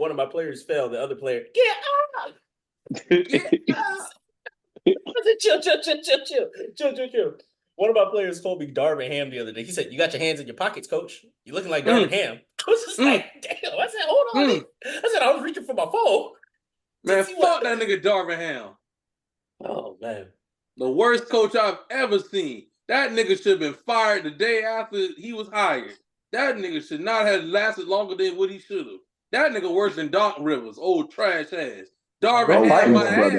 one of my players fell. The other player, get up! Get up! I said, chill. One of my players told me Darvin Ham the other day. He said, "You got your hands in your pockets, coach. You're looking like Darvin Ham." I was just like, "Damn!" I said, "Hold on." I said, "I was reaching for my phone." Man, fuck that nigga Darvin Ham. Oh man, the worst coach I've ever seen. That nigga should have been fired the day after he was hired. That nigga should not have lasted longer than what he should have. That nigga worse than Doc Rivers, old trash ass. Darvin Ham, my ass.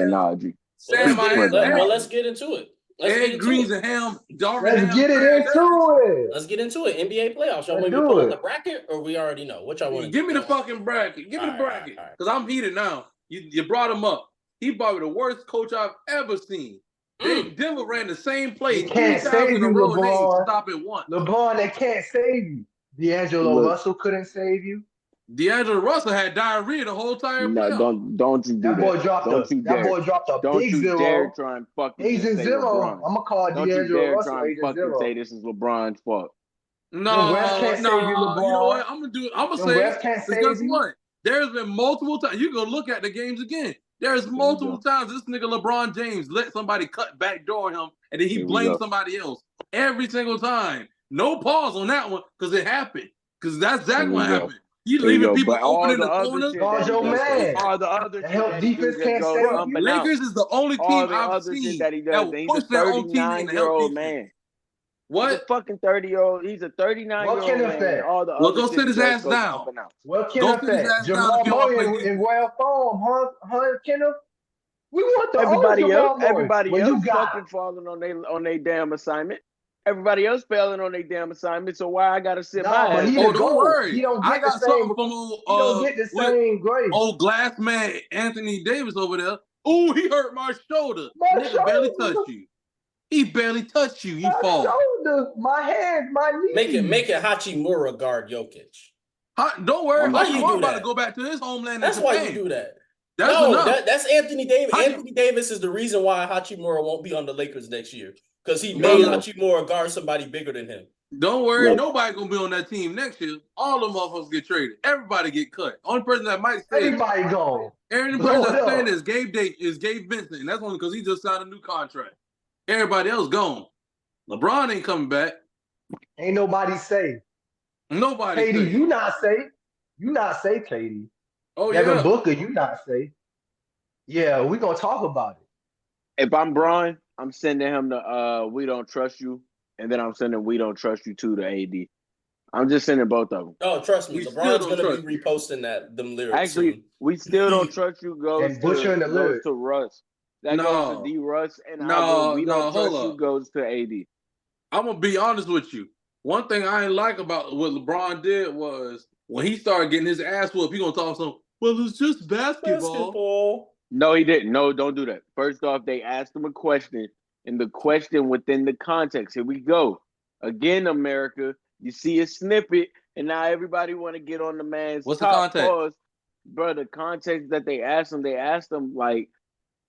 Sam, my ass. Well, let's get into it. Ed Greens and Ham, Darvin Ham. Let's get it into it. Let's get into it. NBA playoffs. Y'all want me to pull up the bracket, or we already know? What y'all want to do? Give me the fucking bracket. Give me the bracket. Because I'm heated now. You brought him up. He probably the worst coach I've ever seen. Denver ran the same play 3 times in a row and they ain't stop it once. LeBron, they can't save you. D'Angelo Russell couldn't save you. D'Angelo Russell had diarrhea the whole time. No, don't you do that. That boy dropped a big zero. Don't you dare try and fucking Agent say Zero. LeBron. I'm gonna call D'Angelo Russell Agent Zero. Say this is LeBron's fault. No, you know what? I'm gonna say it. Guess what? There's been multiple times. You go look at the games again. There's multiple times this nigga LeBron James let somebody cut backdoor him, and then he blamed somebody else every single time. No pause on that one because it happened. Because that's exactly what happened. You leaving people open in the corner. Guard your man. All the other help defense can't save you. Lakers is the only team I've seen that will push their own team in the help defense. What? He's a fucking 30-year-old. He's a 39-year-old man. Well, go sit his ass down. Well, Kenneth, Jamal Murray in royal form, huh, Kenneth? We want the everybody else fucking falling on their damn assignment. Everybody else failing on their damn assignment. So why I gotta sit by? But don't worry. He don't get the same grade. Old glass man Anthony Davis over there. Ooh, he hurt my shoulder. Nigga barely touched you. He barely touched you. You fall. Shoulder, my hands, my knees. Make it Hachimura guard Jokic. Don't worry. Hachimura about to go back to his homeland. That's why you do that. That's Anthony Davis. Anthony Davis is the reason why Hachimura won't be on the Lakers next year. Because he made Hachimura guard somebody bigger than him. Don't worry. Nobody going to be on that team next year. All the motherfuckers get traded. Everybody get cut. Only person that might stay. Everybody go. Every person that's staying is Gabe Vincent. And that's only because he just signed a new contract. Everybody else gone. LeBron ain't coming back. Ain't nobody safe. Nobody KD, safe. You not safe. You not safe, KD. Oh, Devin Booker, you not safe. Yeah, we going to talk about it. If I'm Bron, I'm sending him the we don't trust you. And then I'm sending we don't trust you to the AD. I'm just sending both of them. Oh, trust me. LeBron's going to be reposting them lyrics. Actually, soon. We still don't trust you goes to Russ. That goes to D. Russ, and we don't trust you goes to AD. I'm gonna be honest with you. One thing I ain't like about what LeBron did was when he started getting his ass whooped, he gonna talk some. Well, it's just basketball. No, he didn't. No, don't do that. First off, they asked him a question, and the question within the context. Here we go again, America. You see a snippet, and now everybody want to get on the man's What's top the context? Pause. Bro, the context that they asked him like,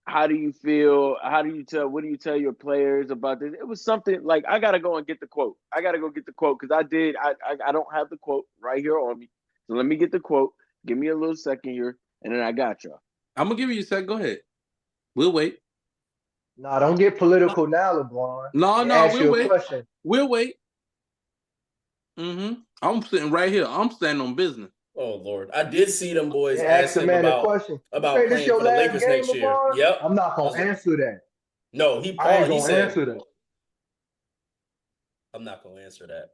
how do you feel? What do you tell your players about this? It was something like, I got to go and get the quote. I got to go get the quote because I don't have the quote right here on me. So let me get the quote. Give me a little second here, and then I got y'all. I'm going to give you a second. Go ahead. We'll wait. Nah, don't get political now, LeBron. No, we'll wait. We'll wait. I'm sitting right here. I'm standing on business. Oh Lord, I did see them boys ask him about playing for the Lakers next year. Yep, I'm not gonna answer that. No, I ain't gonna answer that. I'm not gonna answer that.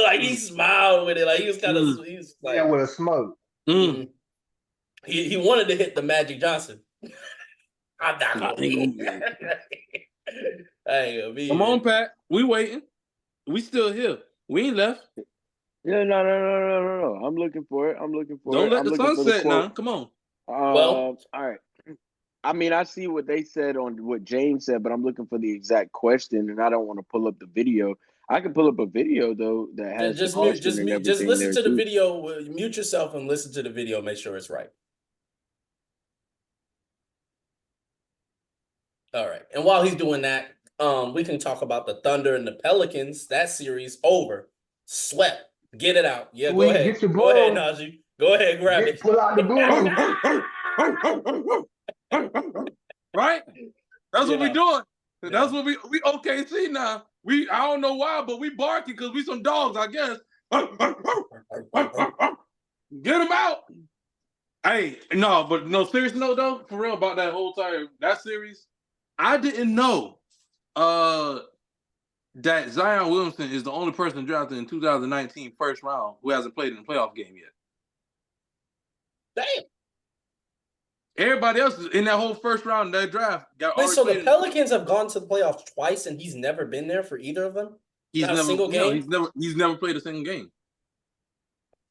Like he smiled with it, like he was kind of, he's like with a smoke. He wanted to hit the Magic Johnson. I'm not gonna be. Come on, Pat. We waiting. We still here. We ain't left. Yeah, no. I'm looking for it. Don't let the sun set now. Come on. All right. I mean, I see what they said on what James said, but I'm looking for the exact question, and I don't want to pull up the video. I can pull up a video though that has just listen to the video. Mute yourself and listen to the video. Make sure it's right. All right. And while he's doing that, we can talk about the Thunder and the Pelicans. That series over. Swept. Get it out. Yeah, go ahead. Go ahead, Najee. Go ahead, grab it. Pull out the booze. Right? That's what we doing. That's what we OKC now. I don't know why, but we barking because we some dogs, I guess. Get them out. Hey, no, serious note though, for real about that series, I didn't know that Zion Williamson is the only person drafted in 2019 first round who hasn't played in a playoff game yet. Damn. Everybody else in that whole first round of that draft got Wait, already so played the Pelicans have gone to the playoffs twice, and he's never been there for either of them? He's Not a single game? He's never played a single game.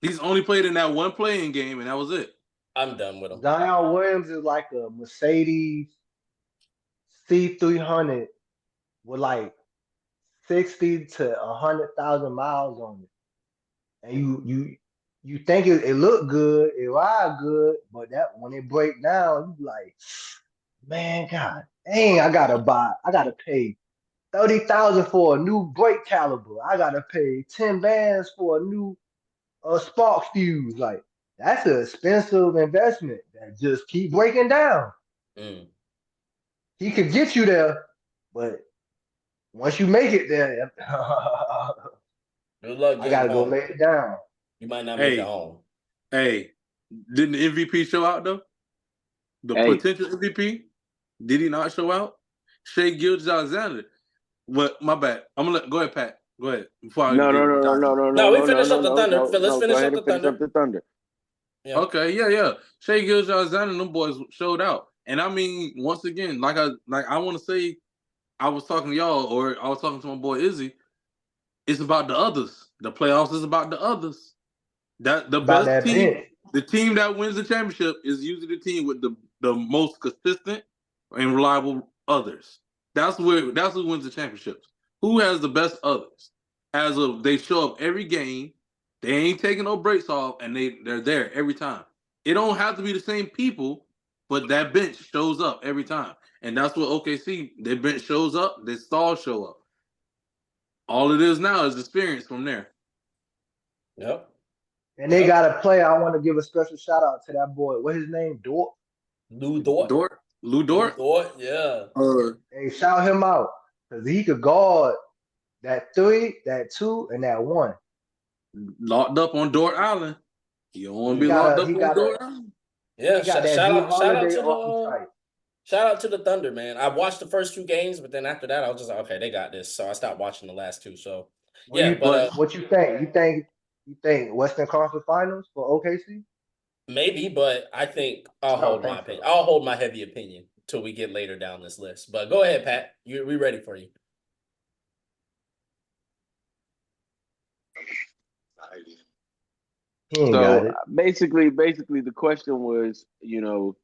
He's only played in that one playing game, and that was it. I'm done with him. Zion Williams is like a Mercedes C300 with like 60 to 100,000 miles on it, and you think it look good, it ride good, but that when it break down, you like, man, God dang, I gotta pay 30,000 for a new brake caliber. I gotta pay 10 bands for a new spark fuse. Like that's an expensive investment that just keep breaking down. He could get you there, but once you make it there, good luck. I gotta go lay it down. You might not make it home. Hey, didn't the MVP show out though? The potential MVP, did he not show out? Shai Gilgeous-Alexander. What? My bad. I'm gonna go ahead, Pat. Go ahead. No. We finished up the Thunder. Let's finish up the Thunder. Yeah. Okay, yeah. Shai Gilgeous-Alexander and them boys showed out. And I mean, once again, I want to say, I was talking to y'all, or I was talking to my boy Izzy. It's about the others. The playoffs is about the others. That the about best that team, bench. the team that wins the championship is usually the team with the most consistent and reliable others. That's who wins the championships. Who has the best others? They show up every game. They ain't taking no breaks off, and they're there every time. It don't have to be the same people, but that bench shows up every time. And that's what OKC, their bench shows up, their stars show up. All it is now is experience from there. Yep. And they got a player. I want to give a special shout out to that boy. What's his name? Dort. Lou Dort. Lou Dort? Yeah. Hey, shout him out because he could guard that 3, that 2, and that 1. Locked up on Dort Island. You don't want to be locked up on Dort Island. Yeah, shout out to the Thunder, man. I watched the first 2 games, but then after that, I was just like, okay, they got this. So I stopped watching the last 2. So what you think? You think Western Conference Finals for OKC? Maybe, but I think I'll hold my opinion. I'll hold my heavy opinion till we get later down this list. But go ahead, Pat. We ready for you. So basically, the question was, you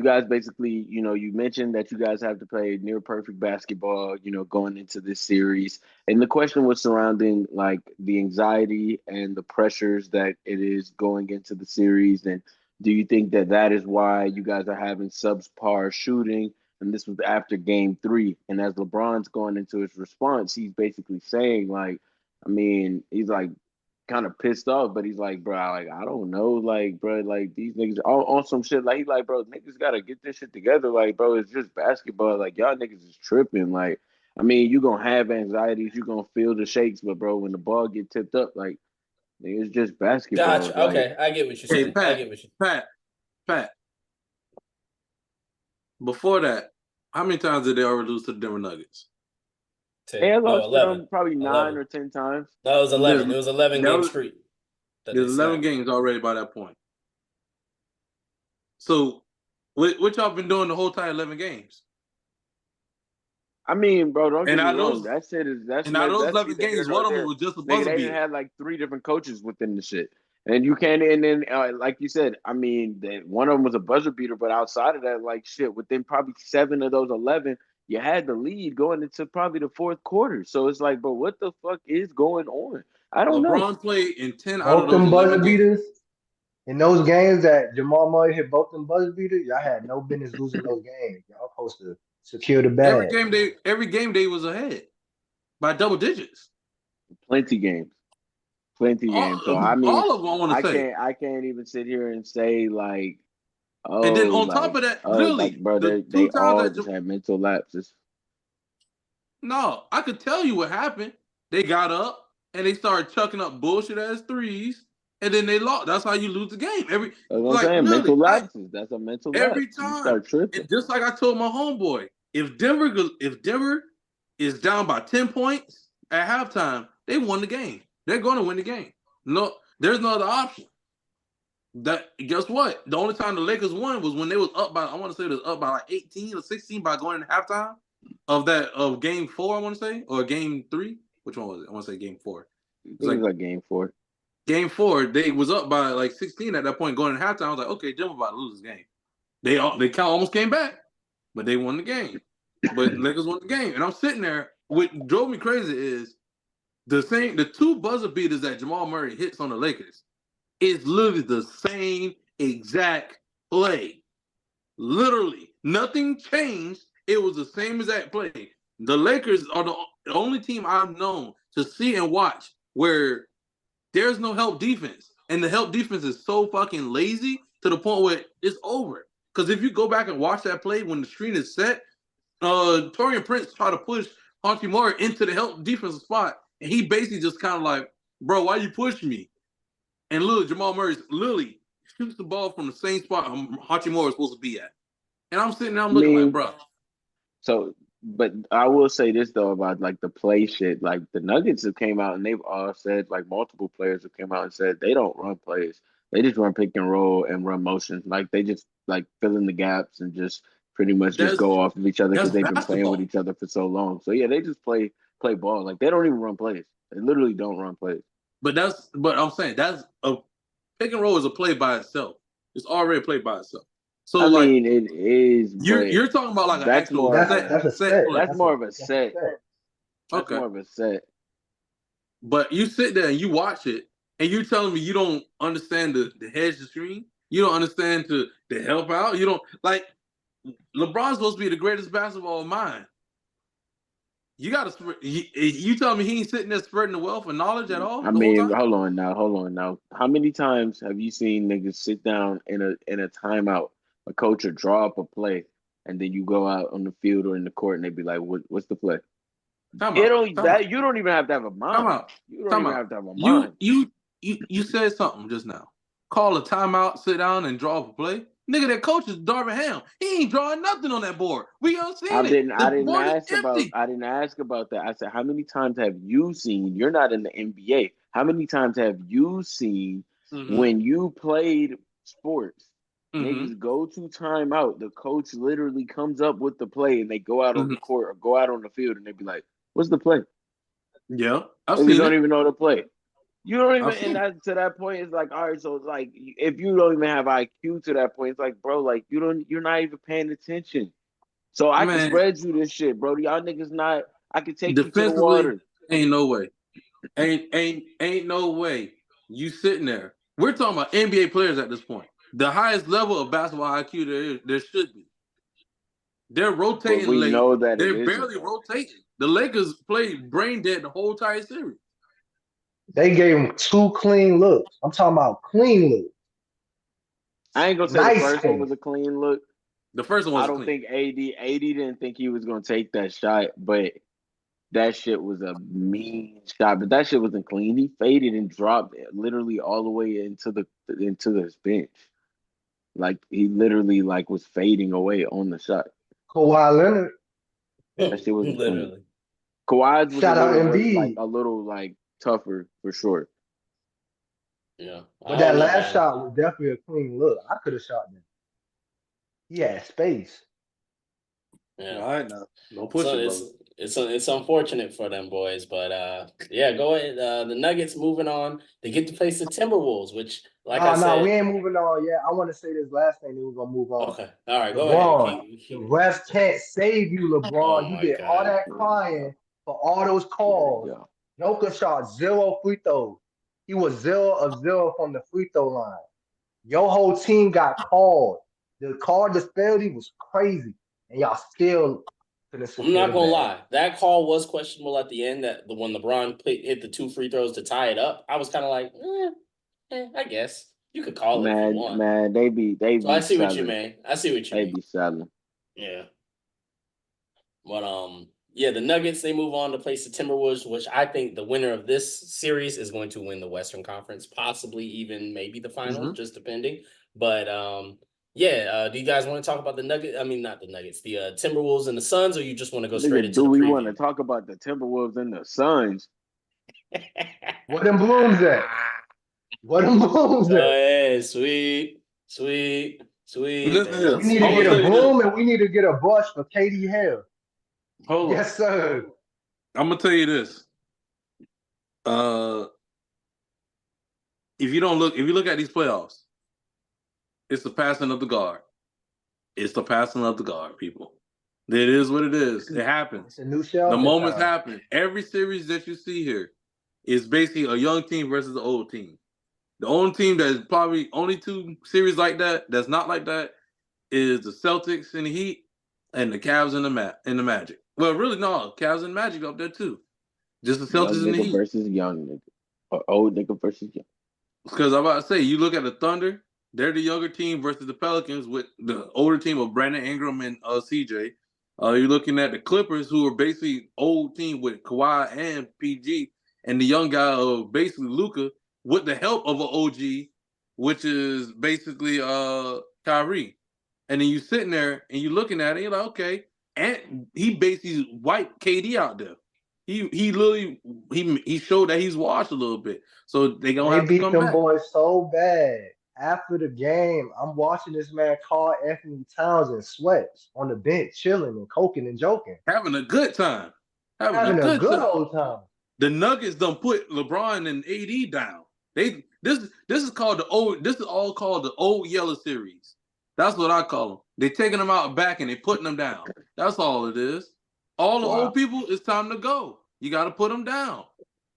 guys basically, you mentioned that you guys have to play near perfect basketball, going into this series. And the question was surrounding like the anxiety and the pressures that it is going into the series. And do you think that is why you guys are having subpar shooting? And this was after game 3. And as LeBron's going into his response, he's basically saying he's like, kind of pissed off, but he's like, bro, I don't know, like, bro, like these niggas on some shit, like he's like, bro, niggas gotta get this shit together, like, bro, it's just basketball, like y'all niggas is tripping, like, you gonna have anxieties, you gonna feel the shakes, but bro, when the ball get tipped up, like, it's just basketball. Gotcha. Okay, I get what you're saying. Pat. Before that, how many times did they already lose to the Denver Nuggets? 10. They lost 11. Probably 9 11. or 10 times. That was 11. It was 11 game streak. There's 11 games already by that point. So, what y'all been doing the whole time 11 games? Bro, don't get me wrong. That shit is that's. And those 11 games, one of them was just a buzzer beater. They had like 3 different coaches within the shit, and you can't. And then, like you said, one of them was a buzzer beater, but outside of that, like shit, within probably 7 of those 11. You had the lead going into probably the 4th quarter. So it's like, bro, what the fuck is going on? I don't know. LeBron played in 10 both out of those them buzzer beaters. In those games that Jamal Murray hit both them buzzer beaters, y'all had no business losing those games. Y'all supposed to secure the bag. Every game they was ahead by double digits. Plenty games. Plenty games. So I mean, all of them. I want to say. I can't even sit here and say like, oh, and then on like, top of that, oh, literally, like, bro, the they two times all that just had mental lapses. no, I could tell you what happened. They got up and they started chucking up bullshit ass threes, and then they lost. That's how you lose the game. That's what I'm saying. Mental lapses. That's a mental lapse. Every time. You start tripping. And just like I told my homeboy, if Denver is down by 10 points at halftime, they won the game. They're going to win the game. No, there's no other option. That guess what? The only time the Lakers won was when they was up by, I want to say it was up by like 18 or 16 by going into halftime of game 4, I want to say, or game 3. Which one was it? I want to say game 4. It was like game 4. Game 4, they was up by like 16 at that point going into halftime. I was like, okay, Denver about to lose this game. They almost came back, but they won the game. But Lakers won the game, and I'm sitting there. What drove me crazy is the two buzzer beaters that Jamal Murray hits on the Lakers is literally the same exact play. Literally, nothing changed. It was the same exact play. The Lakers are the only team I've known to see and watch where there's no help defense, and the help defense is so fucking lazy to the point where it's over. Because if you go back and watch that play when the screen is set, Torian Prince tried to push Hachimura into the help defensive spot, and he basically just kind of like, bro, why you push me? And literally, Jamal Murray literally shoots the ball from the same spot Hachimura is supposed to be at. And I'm sitting there, I'm looking like, bro. So, but I will say this though about like the play shit. Like the Nuggets have came out and they've all said, like multiple players have came out and said they don't run plays. They just run pick and roll and run motion. Like they just like fill in the gaps and just pretty much just go off of each other because they've been playing with each other for so long. So yeah, they just play ball. Like they don't even run plays. They literally don't run plays. But I'm saying that's a pick and roll is a play by itself. It's already a play by itself. So I mean, it is. You're talking about like an actual set. That's more of a set. That's more of a set. But you sit there and you watch it, and you're telling me you don't understand the hedge the screen. You don't understand to help out. You don't like LeBron's supposed to be the greatest basketball mind. You got to. You tell me he ain't sitting there spreading the wealth and knowledge at all. I mean, hold on now. How many times have you seen niggas sit down in a timeout? A coach will draw up a play, and then you go out on the field or in the court, and they be like, "What's the play?" You don't even have to have a mind. You don't even have to have a mind. You said something just now. Call a timeout, sit down, and draw up a play. Nigga, that coach is Darvin Ham. He ain't drawing nothing on that board. We don't see it. I didn't ask about that. I said, how many times have you seen? You're not in the NBA. How many times have you seen when you played sports? Niggas go to timeout. The coach literally comes up with the play, and they go out on the court or go out on the field, and they be like, "What's the play?" Yeah, you don't even know the play. You don't even, and to that point, it's like, all right, so it's like, if you don't even have IQ to that point, it's like, bro, like, you're not even paying attention. So I can spread you this shit, bro. Y'all niggas not, I can take you to the water. Ain't no way. Ain't no way. You sitting there. We're talking about NBA players at this point. The highest level of basketball IQ there should be. They're rotating late. Know that they're barely rotating. The Lakers played brain dead the whole entire series. They gave him 2 clean looks. I'm talking about clean looks. I ain't gonna say the first one was a clean look. The first one was I don't think AD didn't think he was gonna take that shot, but that shit was a mean shot. But that shit wasn't clean. He faded and dropped literally all the way into his bench. Like he literally like was fading away on the shot. Kawhi Leonard. That shit was literally. Kawhi's was a little like tougher for sure. Yeah. But that last shot was definitely a clean look. I could have shot him. He had space. Yeah. All right, now. No pushing, brother. It's unfortunate for them boys, but yeah, go ahead. The Nuggets moving on. They get to face the Timberwolves, which we ain't moving on yet. I want to say this last thing, then we're gonna move on. Okay, all right, LeBron, go ahead. The refs can't save you, LeBron. You did all that crying for all those calls. Joker shot 0 free throws. He was 0 of 0 from the free throw line. Your whole team got called. The call disparity was crazy, and y'all still I'm not gonna lie. That call was questionable at the end. That when LeBron hit the 2 free throws to tie it up, I was kind of like, I guess you could call it if you want. Man, they be. So I see what you mean. They be selling. Yeah. But yeah, the Nuggets, they move on to place the Timberwolves, which I think the winner of this series is going to win the Western Conference, possibly even maybe the finals, just depending. But yeah, do you guys want to talk about the Nuggets? I mean, not the Nuggets, the Timberwolves and the Suns, or you just want to go straight into the preview? Do we want to talk about the Timberwolves and the Suns? What them blooms at? What them blooms at? Hey, sweet. We need to get a broom and we need to get a brush for Katie hair. Hold on. Yes, sir. I'm gonna tell you this. If you look at these playoffs, it's the passing of the guard. It's the passing of the guard, people. It is what it is. It happens. It's a new show. The moments happen. Every series that you see here is basically a young team versus an old team. The only team that's probably only 2 series like that that's not like that is the Celtics and the Heat and the Cavs and the Magic. Well, really, no, Cavs and Magic up there too. Just the Celtics young and the Heat versus young nigga, or old nigga versus young. Because I'm about to say, you look at the Thunder, they're the younger team versus the Pelicans with the older team of Brandon Ingram and CJ. You're looking at the Clippers, who are basically old team with Kawhi and PG, and the young guy of basically Luka with the help of an OG, which is basically Kyrie. And then you sitting there and you're looking at it, you're like, okay, and he basically wiped KD out there. He literally he showed that he's washed a little bit, so they gonna have to come back. They beat them boys so bad. After the game, I'm watching this man Karl Anthony Towns in sweats on the bench, chilling and coking and joking, having a good time, having a good old time. The Nuggets done put LeBron and AD down. This is called the old. This is all called the old yellow series. That's what I call them. They taking them out back and they putting them down. That's all it is. All the old people, it's time to go. You got to put them down.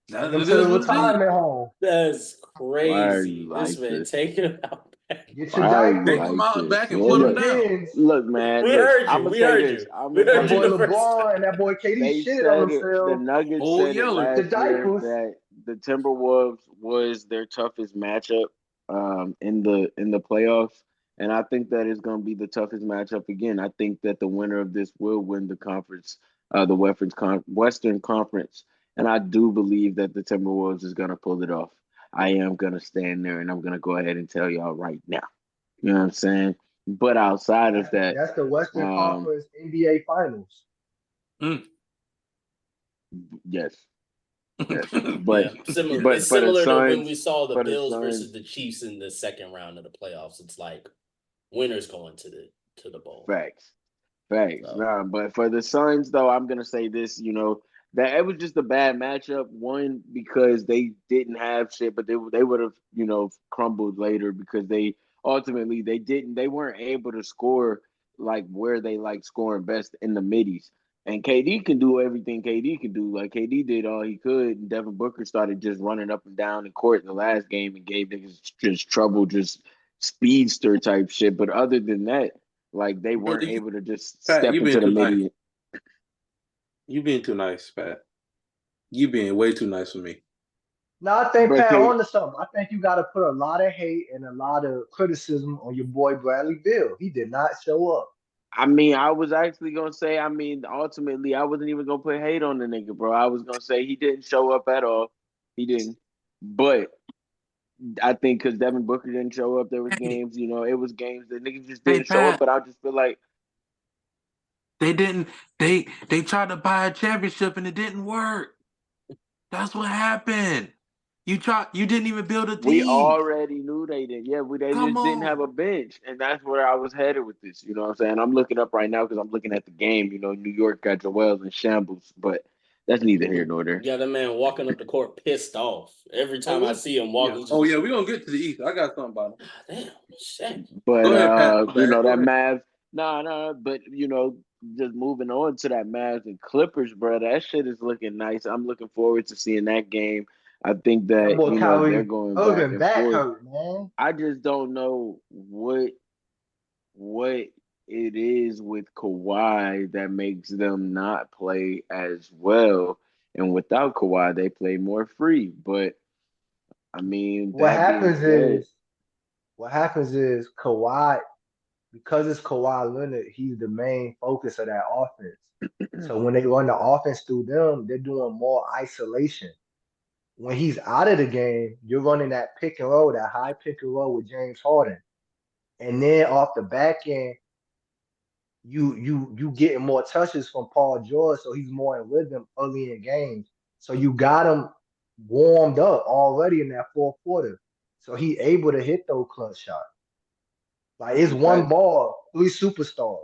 That's retirement home. That's crazy. This man taking them out back. Get your diapers. Take them out back and put them down. Look, man. We heard you. We heard you. That boy LeBron and that boy KD shit on themselves. The Nuggets said it last year that the Timberwolves was their toughest matchup in the playoffs. And I think that is going to be the toughest matchup again. I think that the winner of this will win the conference, the Western Conference. And I do believe that the Timberwolves is going to pull it off. I am going to stand there and I'm going to go ahead and tell y'all right now. You know what I'm saying? But outside of that. That's the Western Conference NBA Finals. Yes. But it's similar to when we saw the Bills versus the Chiefs in the second round of the playoffs. It's like winners going to the bowl. Facts. So. Nah, but for the Suns, though, I'm gonna say this. You know that it was just a bad matchup. One, because they didn't have shit, but they would have crumbled later because they weren't able to score like where they like scoring best in the middies. And KD can do everything KD can do. Like KD did all he could, and Devin Booker started just running up and down in court in the last game and gave niggas just trouble, just speedster type shit. But other than that, like they weren't able to just step into the midi. You being too nice, Pat. You being way too nice for me. No, I think Pat on to something. I think you got to put a lot of hate and a lot of criticism on your boy Bradley Beal. He did not show up. I mean, I was actually going to say, ultimately, I wasn't even going to put hate on the nigga, bro. I was going to say he didn't show up at all. He didn't. But I think because Devin Booker didn't show up, there was games, it was games that niggas just didn't show up. But I just feel like they didn't. They tried to buy a championship and it didn't work. That's what happened. You didn't even build a team. We already knew they didn't. Yeah, they just didn't have a bench. And that's where I was headed with this. You know what I'm saying? I'm looking up right now because I'm looking at the game. New York got Joel in shambles, but that's neither here nor there. Yeah, that man walking up the court pissed off. Every time I see him walking. Yeah. We're going to get to the East. I got something about him. Damn, shit. But, that Mavs. No, but, just moving on to that Mavs and Clippers, bro, that shit is looking nice. I'm looking forward to seeing that game. I think that they're going back and forth. Man. I just don't know what it is is with Kawhi that makes them not play as well. And without Kawhi, they play more free. But I mean, What that being happens said, is what happens is Kawhi, because it's Kawhi Leonard, he's the main focus of that offense. So when they run the offense through them, they're doing more isolation. When he's out of the game, you're running that pick and roll, that high pick and roll with James Harden. And then off the back end, you getting more touches from Paul George, so he's more in rhythm early in games. So you got him warmed up already in that fourth quarter. So he able to hit those clutch shots. Like it's one fact. ball, three superstars.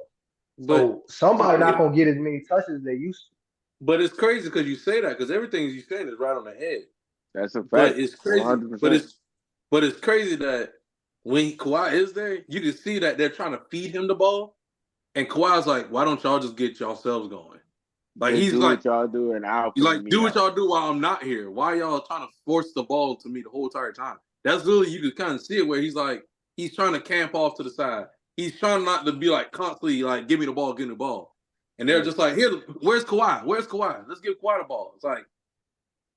But So somebody not gonna get as many touches as they used to. but it's crazy because you say that because everything you're saying is right on the head. That's a fact. But it's crazy. 100%. But it's crazy that when Kawhi is there, you can see that they're trying to feed him the ball, and Kawhi's like, "Why don't y'all just get yourselves going?" Like Just he's do like, what y'all do, and I'll like do what out. y'all do while I'm not here. Why y'all trying to force the ball to me the whole entire time? That's really you can kind of see it where he's like he's trying to camp off to the side. He's trying not to be like constantly like give me the ball, give me the ball. And they're just like, here, where's Kawhi? Where's Kawhi? Let's give Kawhi the ball. It's like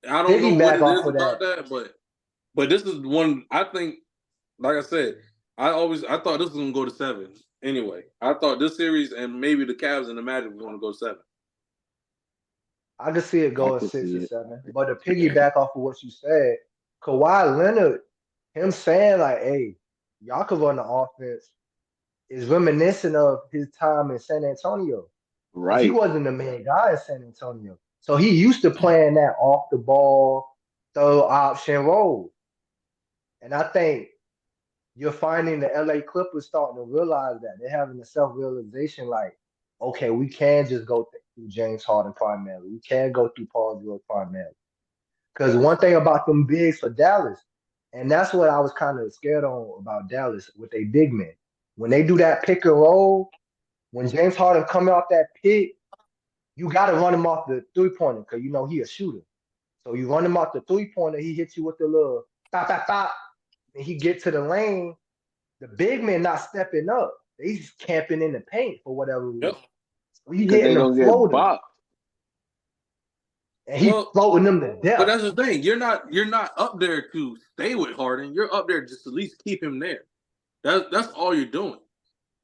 I don't know what Piggyback it is off of about that. that, but this is one I think. Like I said, I thought this was gonna go to 7. Anyway, I thought this series and maybe the Cavs and the Magic were gonna go 7. I could see it I going could 6 see or it. 7. But to piggyback off of what you said, Kawhi Leonard, him saying like, "Hey, y'all can run the offense," is reminiscent of his time in San Antonio. Because he Right. wasn't the main guy in San Antonio. So he used to playing that off the ball, third option role. And I think you're finding the LA Clippers starting to realize that. They're having a self-realization like, okay, we can just go through James Harden primarily. We can go through Paul George primarily. Because one thing about them bigs for Dallas, and that's what I was kind of scared on about Dallas with a big man. When they do that pick and roll, when James Harden coming off that pick, you got to run him off the three-pointer because you know he a shooter. So you run him off the three-pointer, he hits you with the little pop, pop, pop, and he get to the lane. The big man not stepping up. He's camping in the paint for whatever reason. Yep. So he Because hitting they're them going to get floaters. bopped. And he floating them to but death. that's the thing. You're not up there to stay with Harden. You're up there just to at least keep him there. That's all you're doing.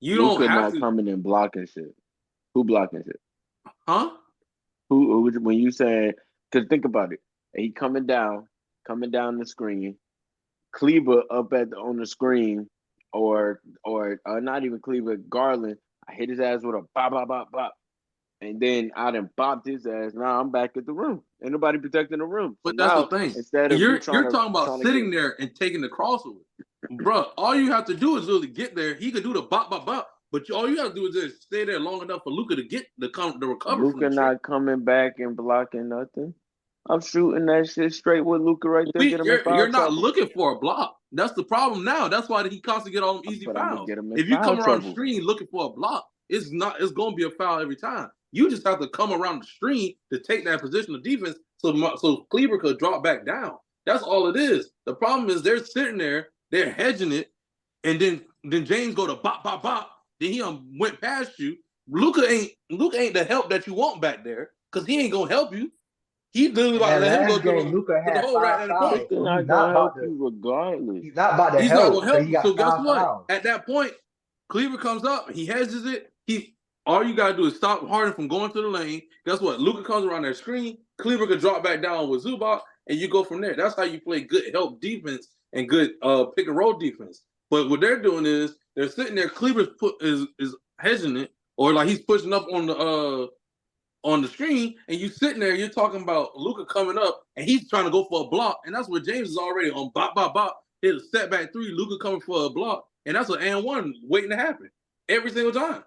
You Luka don't have not to, coming and blocking shit. Who blocking shit? huh? Who when you say, because think about it. He coming down the screen. Kleber up on the screen, or not even Kleber, Garland. I hit his ass with a bop, bop, bop, bop. And then I done bopped his ass. Now I'm back at the room. Ain't nobody protecting the room. So But that's the now, thing. instead of You're trying talking about to sitting get, there and taking the crossover. Bro, all you have to do is really get there. He could do the bop, bop, bop. But all you have to do is just stay there long enough for Luka to get the recover from Luka the tree. not coming back and blocking nothing. I'm shooting that shit straight with Luka right there. Get him in foul You're not trouble. looking for a block. That's the problem now. That's why he constantly get all them easy But I'm gonna fouls. get him in If you foul come around the trouble. screen looking for a block, it's gonna be a foul every time. You just have to come around the screen to take that position of defense so Kleber could drop back down. That's all it is. The problem is they're sitting there, they're hedging it, and then James go to bop, bop, bop. Then he went past you. Luka ain't the help that you want back there because he ain't gonna help you. He literally And about to that let him go last game, Luka to the had hole right 5 at the point. fouls. Luka So not gonna help you regardless. he's not about to He's not help gonna because help he you. So got guess 5 what? fouls. At that point, Cleaver comes up, he hedges it. All you gotta do is stop Harden from going to the lane. Guess what? Luka comes around that screen. Cleaver could drop back down with Zubac, and you go from there. That's how you play good help defense and good pick and roll defense. But what they're doing is they're sitting there. Cleaver's is hedging it, or like he's pushing up on the screen, and you sitting there, you're talking about Luka coming up, and he's trying to go for a block, and that's where James is already on bop, bop, bop, hit a step back 3, Luka coming for a block, and that's an and one waiting to happen every single time.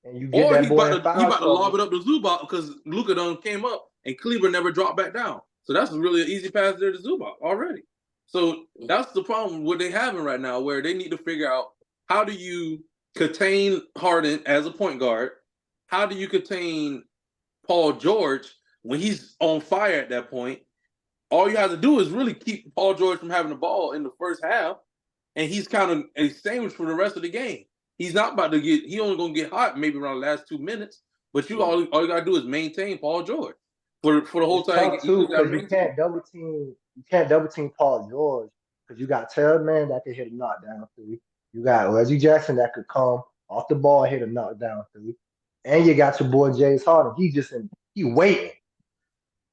And you get Or that he boy in about foul to lob trouble. it up to Zubac because Luka done came up, and Kleber never dropped back down. So that's really an easy pass there to Zubac already. So that's the problem what they having right now, where they need to figure out how do you contain Harden as a point guard, how do you contain Paul George when he's on fire at that point. All you have to do is really keep Paul George from having the ball in the first half, and he's kind of a sandwich for the rest of the game. He's not about to get. He only gonna get hot maybe around the last 2 minutes. But all you gotta do is maintain Paul George for the whole It's time. tough too because you can't double team. You can't double team Paul George because you got Terry Man that can hit a knockdown three. You got Reggie Jackson that could come off the ball and hit a knockdown three, and you got your boy James Harden. He waiting.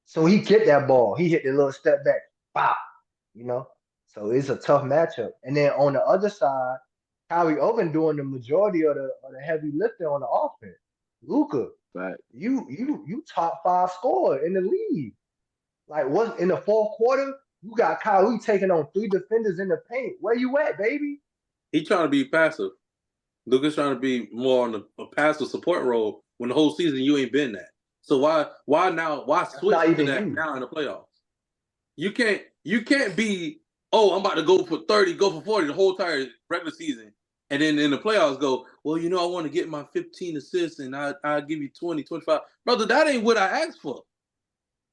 So he get that ball. He hit the little step back. Bop. You know? So it's a tough matchup. And then on the other side, Kyrie Irving doing the majority of the heavy lifting on the offense. Luka, right. you top 5 scorer in the league. Like what in the fourth quarter, you got Kyrie taking on 3 defenders in the paint. Where you at, baby? He trying to be passive. Luka's trying to be more on a passive support role when the whole season you ain't been that. So why now? Why switch to that now in the playoffs? You can't be, I'm about to go for 30, go for 40 the whole entire regular season. And then in the playoffs go, well, I want to get my 15 assists and I'll give you 20, 25. Brother, that ain't what I asked for.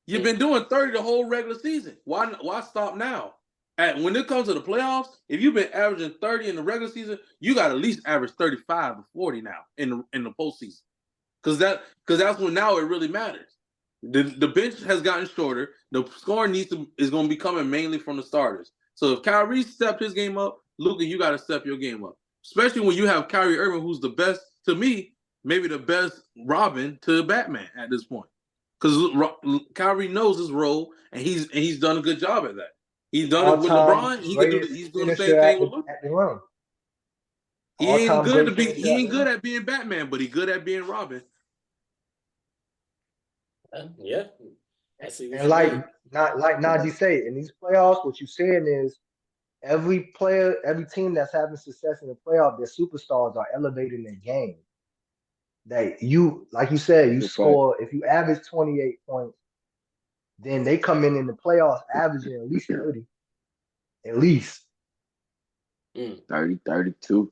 You've been doing 30 the whole regular season. Why stop now? When it comes to the playoffs, if you've been averaging 30 in the regular season, you got to at least average 35 or 40 now in the postseason. Because that's when now it really matters. The bench has gotten shorter. The scoring is going to be coming mainly from the starters. So if Kyrie stepped his game up, Luka, you got to step your game up. Especially when you have Kyrie Irving, who's the best, to me, maybe the best Robin to Batman at this point. Because Kyrie knows his role, and he's done a good job at that. He's done it with LeBron. He's doing the same thing with Luka. He ain't good at being Batman, but he's good at being Robin. Yeah. And like Najee say, in these playoffs, what you're saying is every team that's having success in the playoff, their superstars are elevating their game. Like you said, you score, if you average 28 points, then they come in the playoffs averaging at least 30. At least. 30, 32.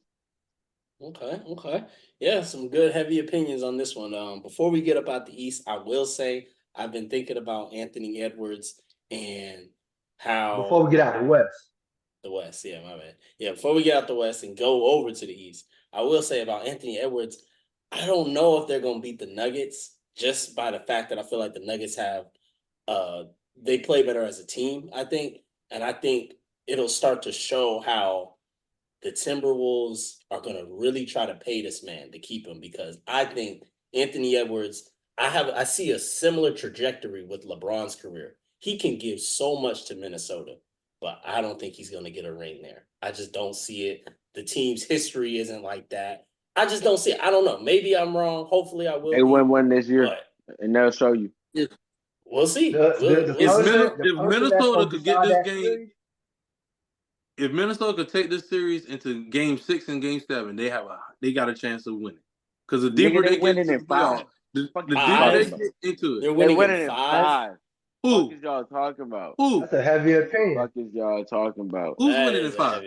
Okay. Yeah, some good heavy opinions on this one. Before we get up out the East, I will say I've been thinking about Anthony Edwards and how before we get out the West. The West, yeah, my bad. Yeah, before we get out the West and go over to the East, I will say about Anthony Edwards, I don't know if they're gonna beat the Nuggets just by the fact that I feel like the Nuggets have they play better as a team, I think. And I think it'll start to show how the Timberwolves are going to really try to pay this man to keep him, because I think Anthony Edwards, I see a similar trajectory with LeBron's career. He can give so much to Minnesota, but I don't think he's going to get a ring there. I just don't see it. The team's history isn't like that. I just don't see it. I don't know. Maybe I'm wrong. Hopefully I will. They win one this year, and they'll show you. We'll see. If Minnesota could get this game, if Minnesota could take this series into Game 6 and Game 7, they got a chance of winning. Because the deeper they get into the playoffs, the deeper they get into it, they're winning in 5. Who? What is y'all talking about? Who? That's a heavy opinion. What is y'all talking about? Who's winning in 5?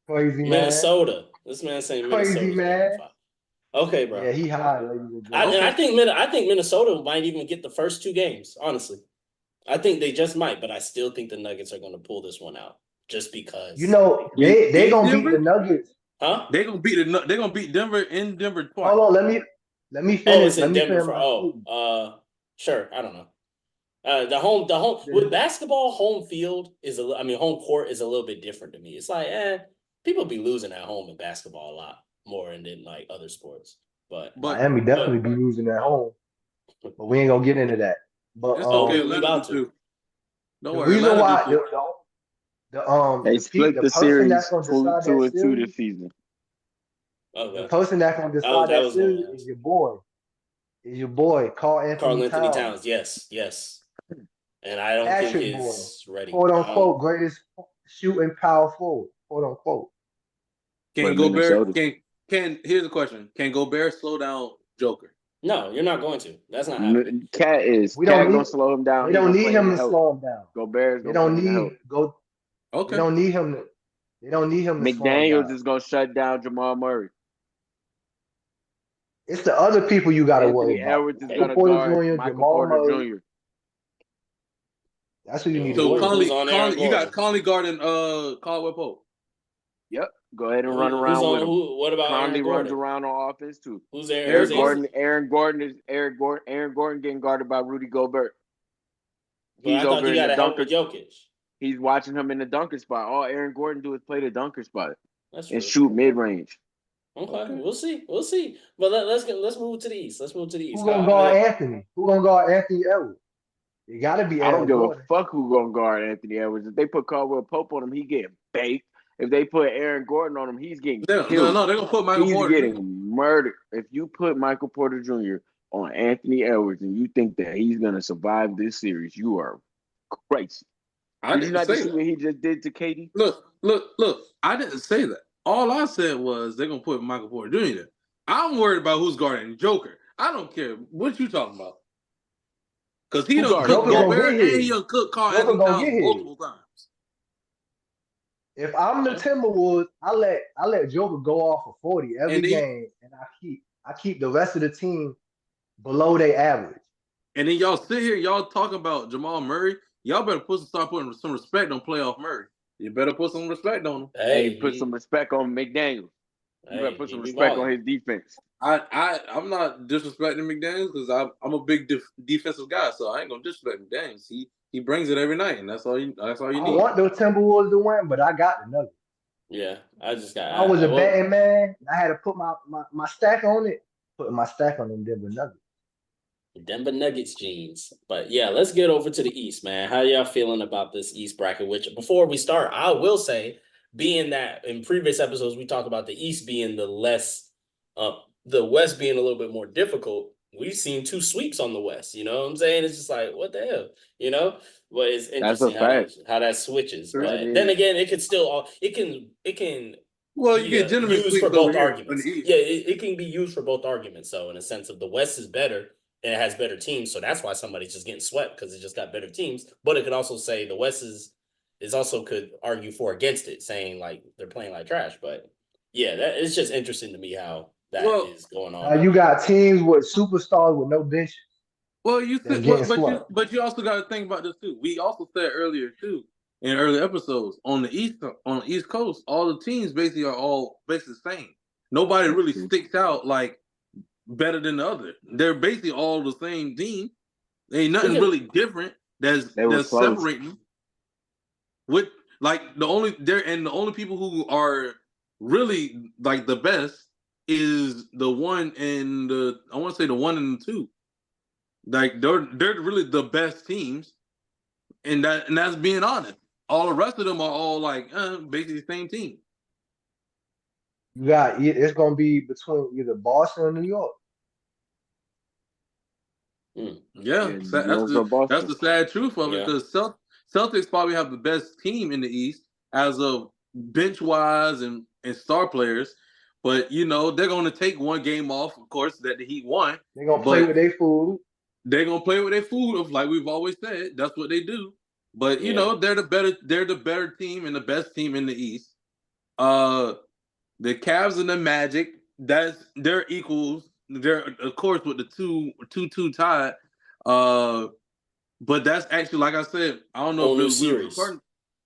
Crazy man. Minnesota. This man saying Minnesota. Crazy man. Okay, bro. Yeah, he high. I think Minnesota might even get the first 2 games. Honestly, I think they just might, but I still think the Nuggets are going to pull this one out just because. They gonna beat the Nuggets. Huh? They're gonna beat Denver in Denver twice. Hold on, let me finish. Oh, it's in Denver sure. I don't know. The home with basketball, home court is a little bit different to me. It's like, people be losing at home in basketball a lot more than like other sports. But Miami definitely be losing at home. But we ain't gonna get into that. But it's okay, about to. Don't worry. The reason why they split the series 2-2 this season. Okay. The person that's gonna decide that series is your boy. Carl Anthony Towns. Yes. And I don't think he's ready. Quote unquote greatest shooting power forward. Quote unquote. Here's the question. Can Gobert slow down Joker? No, you're not going to. That's not happening. Cat gonna slow him down. We don't need him to slow him down. Gobert's they don't need go. Okay. They don't need him to. They don't need him. McDaniels is gonna shut down Jamal Murray. It's the other people you got to worry about. Edwards is gonna guard Michael Porter Jr. That's who you need to worry about. You got Conley guarding Caldwell Pope. Yep. Go ahead and run around with him. What about Conley Aaron runs Gordon? around on offense too. Who's Aaron Gordon? Aaron Gordon getting guarded by Rudy Gobert. But I thought he got to help with Jokic. He's watching him in the dunker spot. All Aaron Gordon do is play the dunker spot. That's true. And shoot mid range. Okay, we'll see. But let's move to the East. Who gonna guard Anthony? Who gonna guard Anthony Edwards? It gotta be. I don't give a fuck who gonna guard Anthony Edwards. If they put Caldwell Pope on him, he getting baked. If they put Aaron Gordon on him, he's getting killed. No, they're gonna put Michael Porter. He's getting murdered. If you put Michael Porter Jr. on Anthony Edwards and you think that he's gonna survive this series, you are crazy. Did you not see what he just did to KD? Look. I didn't say that. All I said was they're gonna put Michael Porter Jr. there. I'm worried about who's guarding Joker. I don't care what you talking about. Because he done cooked Gobert and he done cooked Karl Anthony Towns multiple times. If I'm the Timberwolves, I let Joker go off for 40 every game, and I keep the rest of the team below their average. And then y'all sit here, y'all talking about Jamal Murray. Y'all better start putting some respect on playoff Murray. You better put some respect on him. Hey, put some respect on McDaniels. You better put some respect on his defense. I'm not disrespecting McDaniels because I'm a big defensive guy, so I ain't gonna disrespect McDaniels. He brings it every night, and that's all you need. I want those Timberwolves to win, but I got the Nuggets. Yeah, I was a betting man. I had to put my stack on it. Putting my stack on them Denver Nuggets. Denver Nuggets jeans. But yeah, let's get over to the East, man. How y'all feeling about this East bracket? Which before we start, I will say, being that in previous episodes we talked about the East being the West being a little bit more difficult. We've seen 2 sweeps on the West. You know what I'm saying? It's just like, what the hell? You know? But it's interesting how that switches. But then again, it can well, you get used for both arguments. Yeah, it can be used for both arguments. So in a sense of the West is better and it has better teams, so that's why somebody's just getting swept because it just got better teams. But it could also say the West is also could argue for against it, saying like they're playing like trash. But yeah, it's just interesting to me how that is going on. You got teams with superstars with no benches. Well, but you also got to think about this too. We also said earlier too in early episodes on the East Coast, all the teams basically are all basically the same. Nobody really sticks out like better than the other. They're basically all the same team. There ain't nothing really different that's separating them. With like the only people who are really like the best is the 1 and the 1 and the 2. Like they're really the best teams, and that's being honest. All the rest of them are all like basically the same team. It's gonna be between either Boston or New York. Yeah, that's the sad truth of it because Celtics probably have the best team in the East as of bench wise and star players. But you know they're going to take one game off, of course, that the Heat won. They're gonna play with their food. They're gonna play with their food, like we've always said. That's what they do. But you know they're the better team and the best team in the East. The Cavs and the Magic, they're equals. They're of course with the 2-2 tie. But that's actually, like I said, I don't know if we were recording.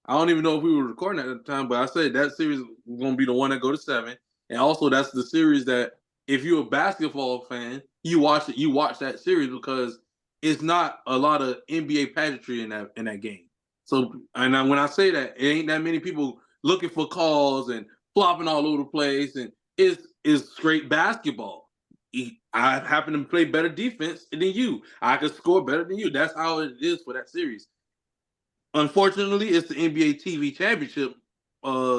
I don't even know if we were recording at the time, but I said that series was gonna be the one that go to 7. And also that's the series that if you're a basketball fan, you watch that series because it's not a lot of NBA pageantry in that game. So and when I say that, it ain't that many people looking for calls and flopping all over the place, and it's straight basketball. I happen to play better defense than you. I can score better than you. That's how it is for that series. Unfortunately, it's the NBA TV championship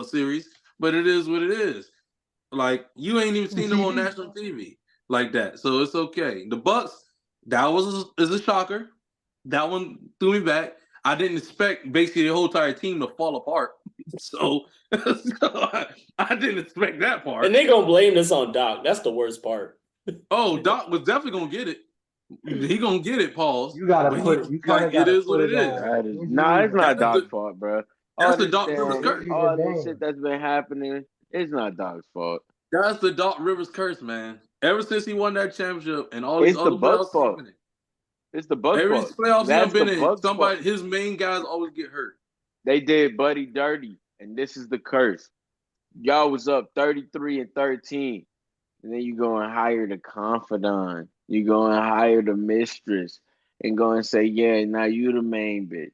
series, but it is what it is. Like you ain't even seen them on national TV like that, so it's okay. The Bucks, that is a shocker. That one threw me back. I didn't expect basically the whole entire team to fall apart, so I didn't expect that part. And they gonna blame this on Doc. That's the worst part. Oh, Doc was definitely gonna get it. He gonna get it, Pauls. You gotta put it. You kind of gotta put it is. Nah, it's not Doc's fault, bro. That's the Doc Rivers curse. All this shit that's been happening, it's not Doc's fault. That's the Doc Rivers curse, man. Ever since he won that championship and all these other playoffs happening. It's the Bucks Every fault. playoffs he's been in, his main guys always get hurt. They did Buddy dirty, and this is the curse. y'all was up 33-13, and then you go and hire the confidant. You go and hire the mistress, and go and say, yeah, now you the main bitch.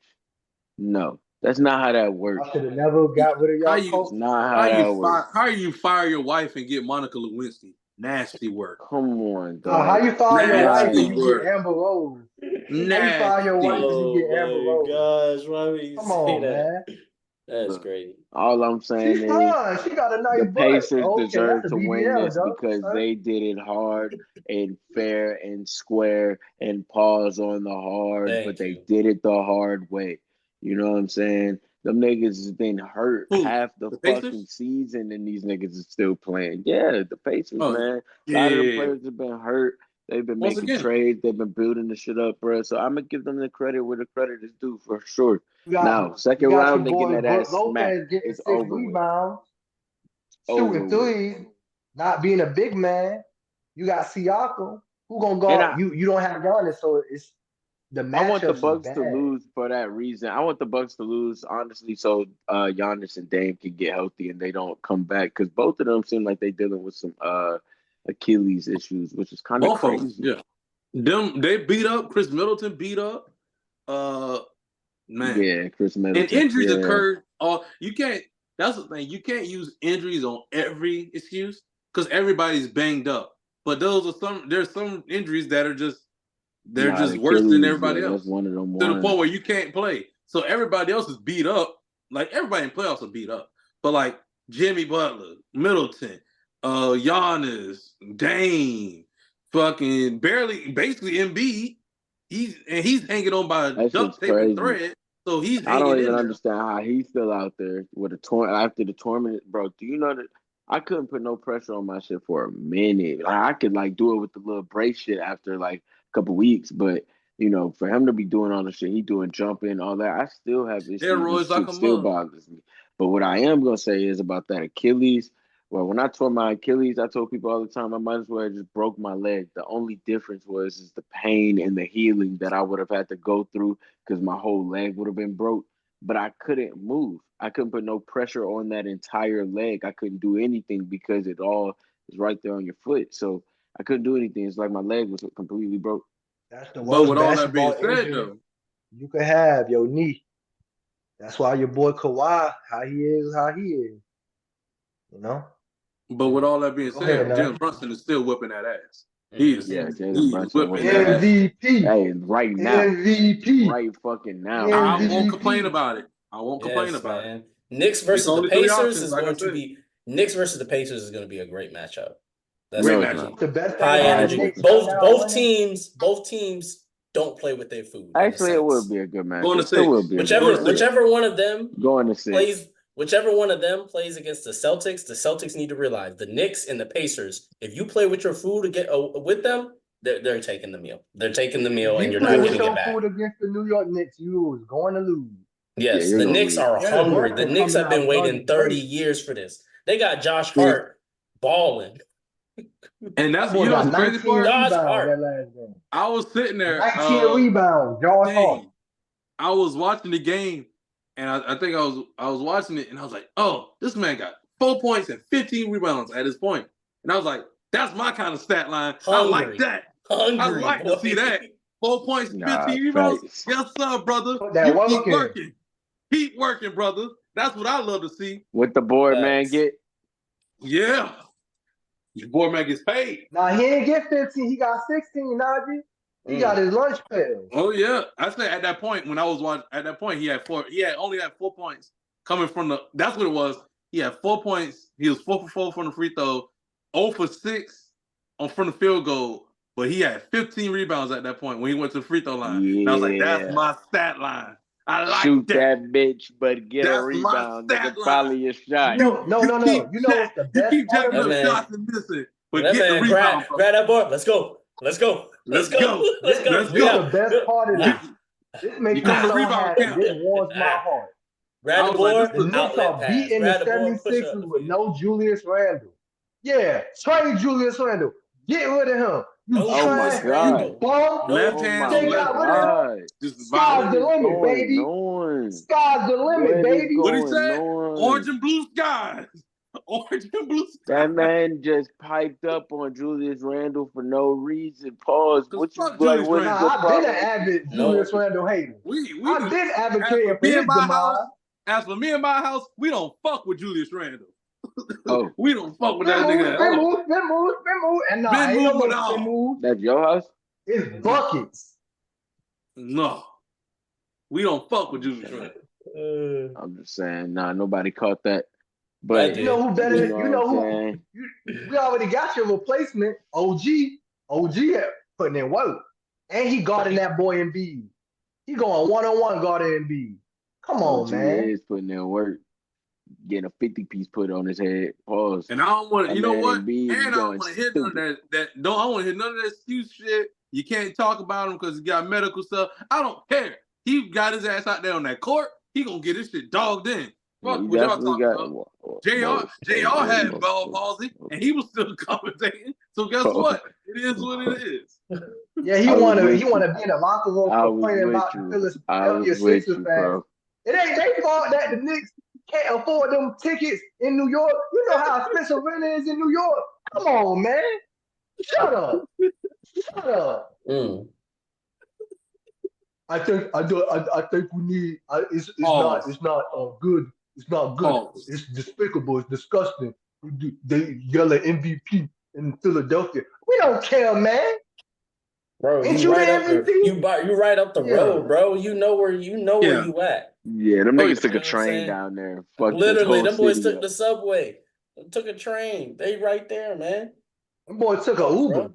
No, that's not how that works. I should have never got rid of How y'all you coach. Not how that works. how you fire your wife and get Monica Lewinsky? Nasty work. Come on, dog. How you fire your wife Nasty and you work. get Amber Rose? How you fire your Nasty. wife and you get Amber Oh Rose? my gosh, why would you Come say on, that? man. That's crazy. All I'm saying She's is fine. She got a nice the butt. Pacers Okay, that's deserve a to win BBL, this though. because Son. they did it hard and fair and square and pause on the hard, but they did it the hard way. You know what I'm saying? Them niggas has been hurt Who? half the Pacers? fucking season, and these niggas is still playing. Yeah, the Pacers, man. A lot of the Yeah. players have been hurt. They've been Once making again. trades. They've been building the shit up, bro. So I'm gonna give them the credit where the credit is due for sure. Now, second you got round, your they boy getting that Brook ass smacked. Lopez getting It's 6 over with. rebounds, Over shooting with. threes, not being a big man. You got Siakam. Who gonna And guard you? You don't have Giannis, so it's the I want the matchups is Bucks to bad. lose for that reason. I want the Bucks to lose, honestly, so Giannis and Dame can get healthy and they don't come back because both of them seem like they dealing with some Achilles issues, which is kind of Both crazy. of them, yeah. They beat up. Chris Middleton beat up. Man. Yeah, Chris Middleton. And injuries occurred. You can't. That's the thing. You can't use injuries on every excuse because everybody's banged up. But there's some injuries that are just worse than everybody else. That's one of them to the point where you can't play. So everybody else is beat up. Like everybody in playoffs are beat up. But like Jimmy Butler, Middleton, Giannis, Dame, fucking basically Embiid. He's hanging on by a duct tape and thread. So he's hanging. I don't even in understand how he's still out there with after the tournament, bro. Do you know that I couldn't put no pressure on my shit for a minute? Like, I could like do it with the little brace shit after like a couple weeks, but you know, for him to be doing all the shit he doing, jumping, all that, I still have issues. Steroids This shit still bothers me. But what I am gonna say is about that Achilles. Well, when I tore my Achilles, I told people all the time I might as well have just broke my leg. The only difference is the pain and the healing that I would have had to go through because my whole leg would have been broke. But I couldn't move. I couldn't put no pressure on that entire leg. I couldn't do anything because it all is right there on your foot. So I couldn't do anything. It's like my leg was completely broke. That's the worst basketball injury you could have, your knee. That's why your boy Kawhi, how he is. You know? But with all that being said, Jim Brunson is still whipping that ass. He is whipping that ass. MVP. Hey, right now. MVP. Right fucking now. I won't complain about it. Knicks versus the Pacers is going to be Knicks versus the Pacers is going to be a great matchup. That's great matchup. The best high energy. Both teams don't play with their food. Actually, it will be a good match. Whichever one of them going to plays, whichever one of them plays against the Celtics need to realize the Knicks and the Pacers. If you play with your food to get with them, they're taking the meal. They're taking the meal, and you're not getting it back. Food against the New York Knicks, you was going to lose. Yes, the Knicks are hungry. The Knicks have been waiting 30 years for this. They got Josh Hart balling. And that's what the crazy part. Josh Hart. I was sitting there. 19 rebounds, Josh Hart. I was watching the game, and I think I was watching it, and I was like, "Oh, this man got 4 points and 15 rebounds at this point." And I was like, "That's my kind of stat line. Hungry. I like that. I like to see that. 4 points, 15 rebounds. Yes, sir, brother. Keep working, brother. That's what I love to see. What the board man get? Yeah. Your boy man gets paid. Nah, he didn't get 15. He got 16, Najee. He got his lunch pail. Oh yeah, I said at that point when I was watching. At that point, he only had 4 points coming from the. That's what it was. He had 4 points. He was 4 for 4 from the free throw, 0 for 6 from the field goal. But he had 15 rebounds at that point when he went to the free throw line. Yeah. And I was like, that's my stat line. I like Shoot that bitch, but get a rebound. That's probably a shot. No. You know what's the best? You keep jacking up shots and missing, but get the rebound. Grab that board. Let's go. Let's go. The best part of this. This makes me so happy. This warms my heart. Grab the board. The Knicks are beating the 76ers with no Julius Randle. Yeah, trade Julius Randle. Get rid of him. Oh my God. Bum. Left hand. Sky's the limit, baby. Sky's the limit, baby. What he said? Orange and blue skies. Orange and blue. That man just piped up on Julius Randle for no reason. Pause. What you like? What's the I've been an avid Julius Randle hater. I've been advocating for his demise. As for me and my house, we don't fuck with Julius Randle. Oh, we don't fuck with that nigga. Been moved. And no, ain't no more been moved. That's your house? It's buckets. No. We don't fuck with Julius Randle. I'm just saying, nobody caught that. But you know who better? You know who? We already got your replacement, OG. OG putting in work, and he guarding that boy Embiid. He going 1-on-1 guarding Embiid. Come on, man. He is putting in work, getting a 50-piece put on his head. Pause. And I don't want to. You know what? And I don't want to hear none of that. I don't want to hear none of that excuse shit. You can't talk about him because he got medical stuff. I don't care. He got his ass out there on that court. He gonna get his shit dogged in. Fuck what y'all talking about. JR had ball palsy, and he was still commentating. So guess what? It is what it is. Yeah, he wanna be in the locker room complaining about the Philadelphia Sixers fans. It ain't their fault that the Knicks can't afford them tickets in New York. You know how expensive rent is in New York. Come on, man. Shut up. I think we need. It's not good. It's not good. It's despicable. It's disgusting. They yell at MVP in Philadelphia. We don't care, man. Bro, ain't you right the MVP? You right up the road, bro. You know where you at. Yeah, them niggas took a train down there. Literally, them boys took the subway. Took a train. They right there, man. Them boys took an Uber.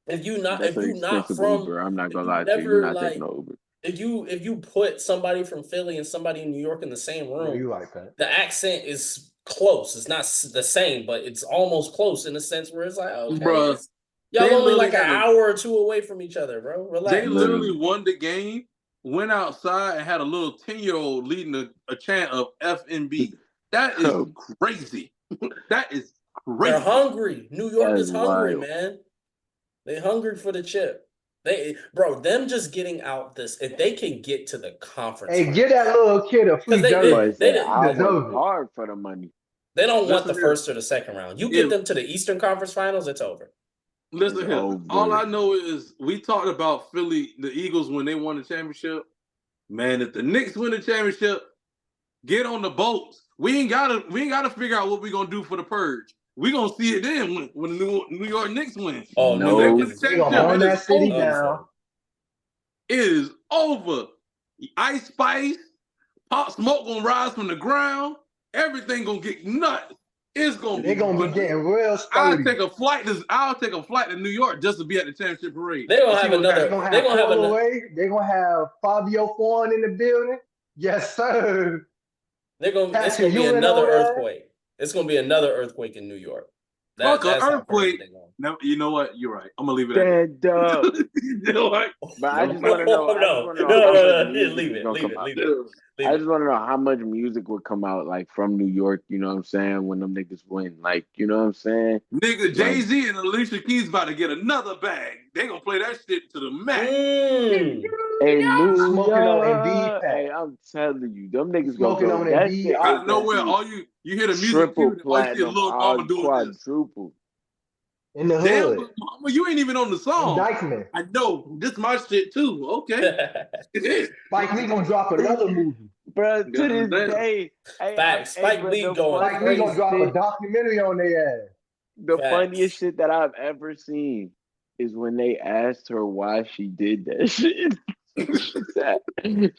If you not from Uber, I'm not gonna lie to you. You're not taking no Uber. If you put somebody from Philly and somebody in New York in the same room, you're right, Pat. The accent is close. It's not the same, but it's almost close in the sense where it's like, okay, bro, y'all only like an hour or two away from each other, bro. Relax. They literally won the game, went outside and had a little 10-year-old leading a chant of FNB. That is crazy. That is crazy. They're hungry. New York is hungry, man. They hungry for the chip. Them just getting out this, if they can get to the conference. Hey, give that little kid a free jersey. They work hard for the money. They don't want the first or the second round. You get them to the Eastern Conference Finals, it's over. Listen here. All I know is we talked about Philly, the Eagles, when they won the championship. Man, if the Knicks win the championship, get on the boats. We ain't gotta figure out what we're gonna do for the purge. We're going to see it then when the New York Knicks win. Oh, no. They're going to hold that city down. It is over. Ice Spice, Pop Smoke going to rise from the ground. Everything going to get nuts. It's going to be. They're going to be getting real sturdy. I'll take a flight to New York just to be at the championship parade. They're going to have another. They're going to have Fabio Foreign in the building. Yes, sir. It's going to be another earthquake. It's going to be another earthquake in New York. Fuck an earthquake. No, you know what? You're right. I'm going to leave it at that. You know what? But I just want to know. No. Leave it. I just want to know how much music would come out like from New York, you know what I'm saying, when them niggas win. Like, you know what I'm saying? Nigga, Jay-Z and Alicia Keys about to get another bag. They gonna play that shit to the max. Hey, smoking on Embiid. Hey, I'm telling you, them niggas smoking on Embiid. Out of nowhere, you hear the music, triple all you see a little mama doing quadruple. In the hood. Damn, mama, you ain't even on the song. Dykeman. I know. This is my shit too. Okay. Spike Lee gonna drop another movie. Bro, to this day. Spike Lee going. Spike Lee gonna drop a documentary on their ass. The funniest shit that I've ever seen is when they asked her why she did that shit.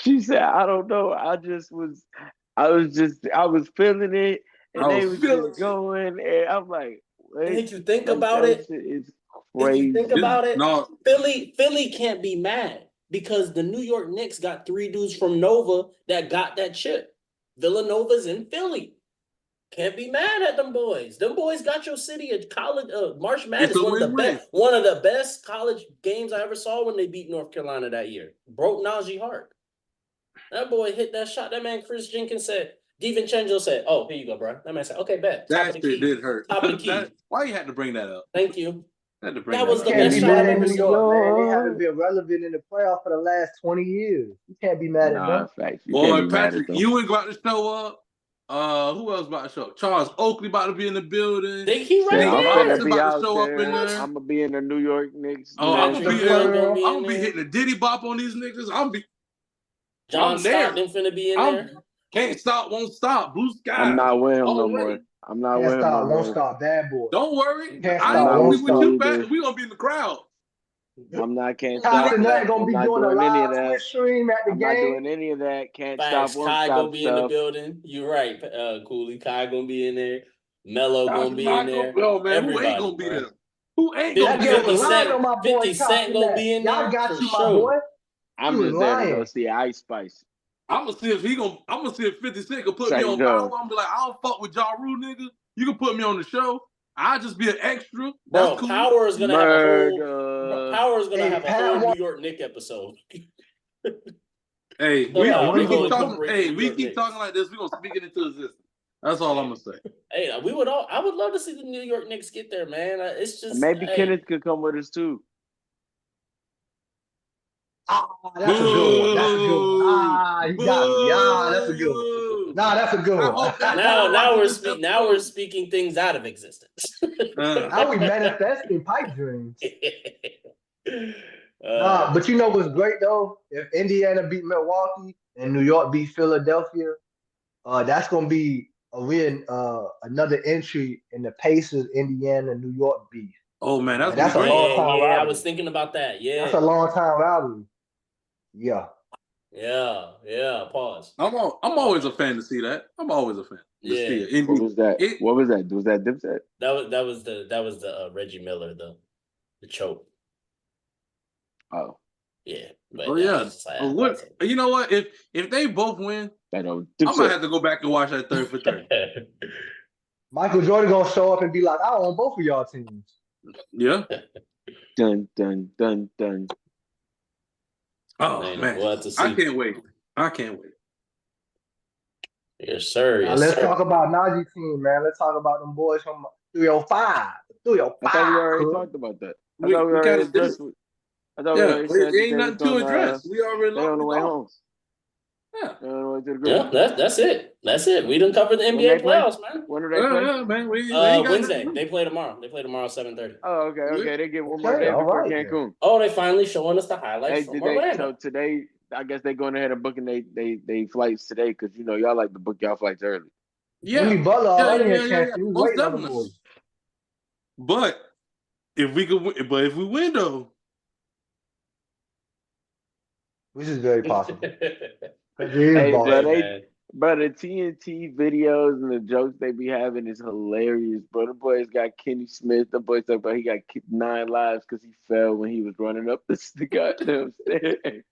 She said, I don't know. I was feeling it, and they was just going, and I'm like, if you think about it, it's crazy. If you think about it, Philly can't be mad because the New York Knicks got 3 dudes from Nova that got that chip. Villanova's in Philly. Can't be mad at them boys. Them boys got your city at college. March Madness, one of the best college games I ever saw when they beat North Carolina that year. Broke Najee heart. That boy hit that shot. That man Chris Jenkins said. DiVincenzo said, "Oh, here you go, bro." That man said, "Okay, bet." That shit did hurt. Top of the key. Why you had to bring that up? Thank you. That was the best shot I've ever seen. They haven't been relevant in the playoff for the last 20 years. You can't be mad at them. Boy, Patrick, you ain't got to show up. Who else about to show? Charles Oakley about to be in the building. Think he right I'm there? gonna Robinson be about out to show there. up in there. I'm gonna be in the New York Knicks. Oh, I'm Patrick gonna Ewing gonna be in be there. hitting the Diddy Bop on these niggas. John I'm there. Stockton finna be in there. Can't stop, won't stop. Blue sky. I'm not with him no Already. more. I'm not Can't with him stop, no won't more. stop, bad boy. Don't worry. Can't I stop, ain't gonna won't be with stop. you, Pat. We gonna be in the crowd. I'm not. Can't Kai stop. Cenat gonna I'm be not doing a doing any of live that. Twitch stream at the I'm game. not doing any of that. Can't Facts. stop, won't Kai stop gonna be in the stuff. building. You're right, Cooley. Kai gonna be in there. Melo That's gonna be not in there. Yo, man, Everybody, who ain't gonna be bro. there? Who ain't gonna That be girl there? was lying on 50 my boy 50 Kai Cent gonna Cenat. be in Y'all there got for you, my sure. boy. I'm He was just there to go lying. see Ice Spice. I'm gonna see if 50 Cent can put me Say on no. power. I'm gonna be like, I don't fuck with Ja Rule, nigga. You can put me on the show. I'll just be an extra. Bro, That's cool. Power is gonna have a Hey, whole Pat, New York Nick episode. Hey, Somehow we they keep gonna talking. incorporate Hey, the New we York keep Knicks. talking like this. We gonna speak it into existence. That's all I'm gonna say. Hey, I would love to see the New York Knicks get there, man. It's just Maybe Kenneth could come with us too. That's a good one. That's a good one. You got me. That's a good one. That's a good one. now we're speaking things out of existence. Now we manifesting pipe dreams. Uh, But you know what's great though? If Indiana beat Milwaukee and New York beat Philadelphia, that's gonna be another entry in the Pacers, Indiana, New York beef. Oh man, that's that's a great. long time rivalry. I was thinking about that. Yeah, that's a long time rivalry. Yeah. Pause. I'm always a fan to see that. I'm always a fan to see it. What was that? What was that? Was that Dipset? That was the Reggie Miller the choke. Oh. Yeah. But you know what? If they both win, I might have to go back and watch that 30 for 30. Michael Jordan gonna show up and be like, I own both of y'all teams. Yeah. Dun dun dun dun. Oh man, we'll have to see. I can't wait. Yes, sir. Now, let's talk about Najee team, man. Let's talk about them boys from 305. 305. I thought we already talked about that. I thought we already addressed it. I thought we already said ain't nothing to address. We already on the way home. Yeah, that's it. That's it. We done covered the NBA playoffs, man. When do they play? Yeah, man. Wednesday. They play tomorrow. They play tomorrow 7:30. Oh, okay. They get one more day before Cancun. Oh, they finally showing us the highlights from Orlando. So today, I guess they're going ahead and booking they flights today because y'all like to book y'all flights early. Yeah, Jimmy Butler already in Cancun. Most definitely. But if we win though, which is very possible. But the TNT videos and the jokes they be having is hilarious. Bro, the boys got Kenny Smith. The boys talk about he got 9 lives because he fell when he was running up the goddamn stairs.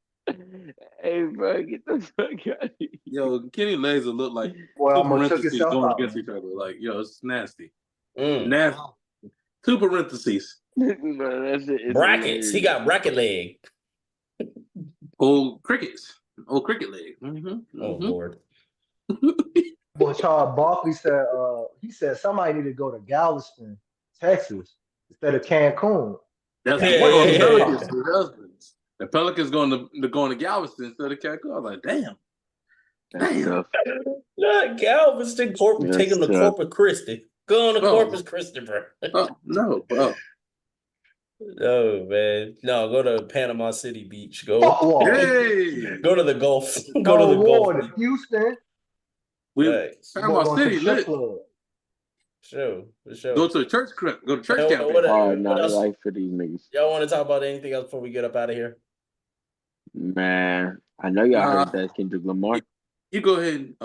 Hey, bro, get the fuck out of here. Yo, Kenny Laser look like two parentheses going against each other. Like, yo, it's nasty. Nasty. 2 parentheses. Bro, brackets. Hilarious. He got bracket leg. Old cricket leg. Mm-hmm. Oh, Lord. Well, Charles Barkley said he said somebody need to go to Galveston, Texas, instead of Cancun. That's what Pelicans do. The Pelicans going to Galveston instead of Cancun. I was like, damn. Not Galveston, taking the Corpus Christi. Go on to Corpus Christi, bro. No, bro. No, man. No, go to Panama City Beach. Go. Go to the Gulf. Go to the Gulf. Houston. Panama City lit. Sure. Go to a church camp. Go to church camp. Not life for these niggas. Y'all want to talk about anything else before we get up out of here? Man, I know y'all heard that Kendrick Lamar. You go ahead.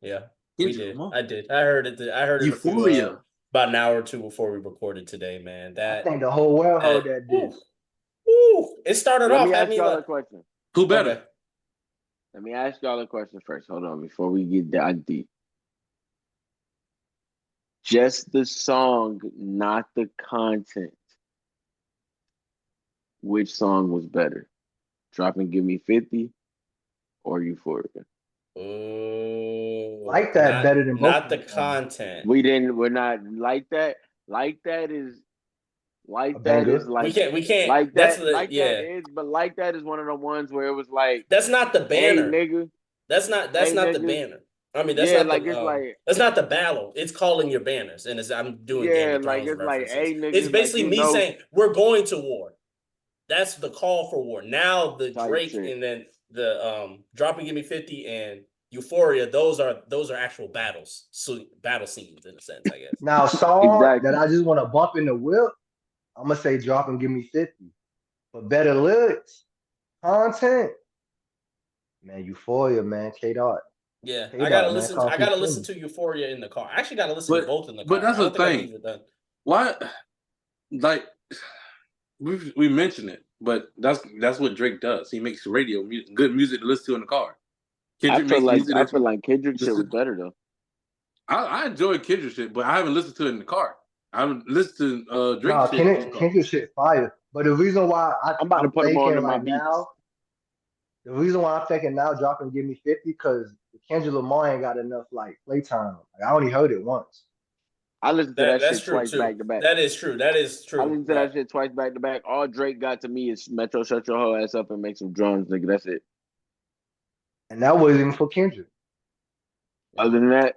Yeah, we did. I did. I heard it. Euphoria. About an hour or two before we recorded today, man. I think the whole world heard that diss. It started off. Let me ask y'all a question. Who better? Okay. Let me ask y'all a question first. Hold on, before we get that deep. Just the song, not the content. Which song was better? Drop and Give Me 50 or Euphoria? Like that better than both. Not the content. We're not like that. Like that is like we can't like that. That is, but like that is one of the ones where it was like that's not the banner, hey, nigga. That's not the banner. I mean, that's that's not the battle. It's calling your banners, and I'm doing Game of Thrones references. Hey, niggas, it's basically me saying we're going to war. That's the call for war. Now the Drake and then the Drop and Give Me 50 and Euphoria, those are actual battles, battle scenes in a sense, I guess. Now, song that I just want to bump in the whip, I'm gonna say Drop and Give Me 50. But better lyrics, content, man, Euphoria, man, K-Dot. Yeah, I gotta listen to Euphoria in the car. I actually gotta listen to both in the car. But that's the thing. Why? Like we mentioned it, but that's what Drake does. He makes radio music, good music to listen to in the car. I feel like Kendrick shit was better though. I enjoy Kendrick shit, but I haven't listened to it in the car. I haven't listened to Drake shit. Kendrick shit fire. But the reason why I'm about to put him on my beats. Now, the reason why I'm thinking now Drop and Give Me 50 because Kendrick Lamar ain't got enough like playtime. Like, I only heard it once. I listened to that shit twice back to back. That is true. I listened to that shit twice back to back. All Drake got to me is Metro, shut your whole ass up and make some drums, nigga. That's it. And that wasn't even for Kendrick. Other than that,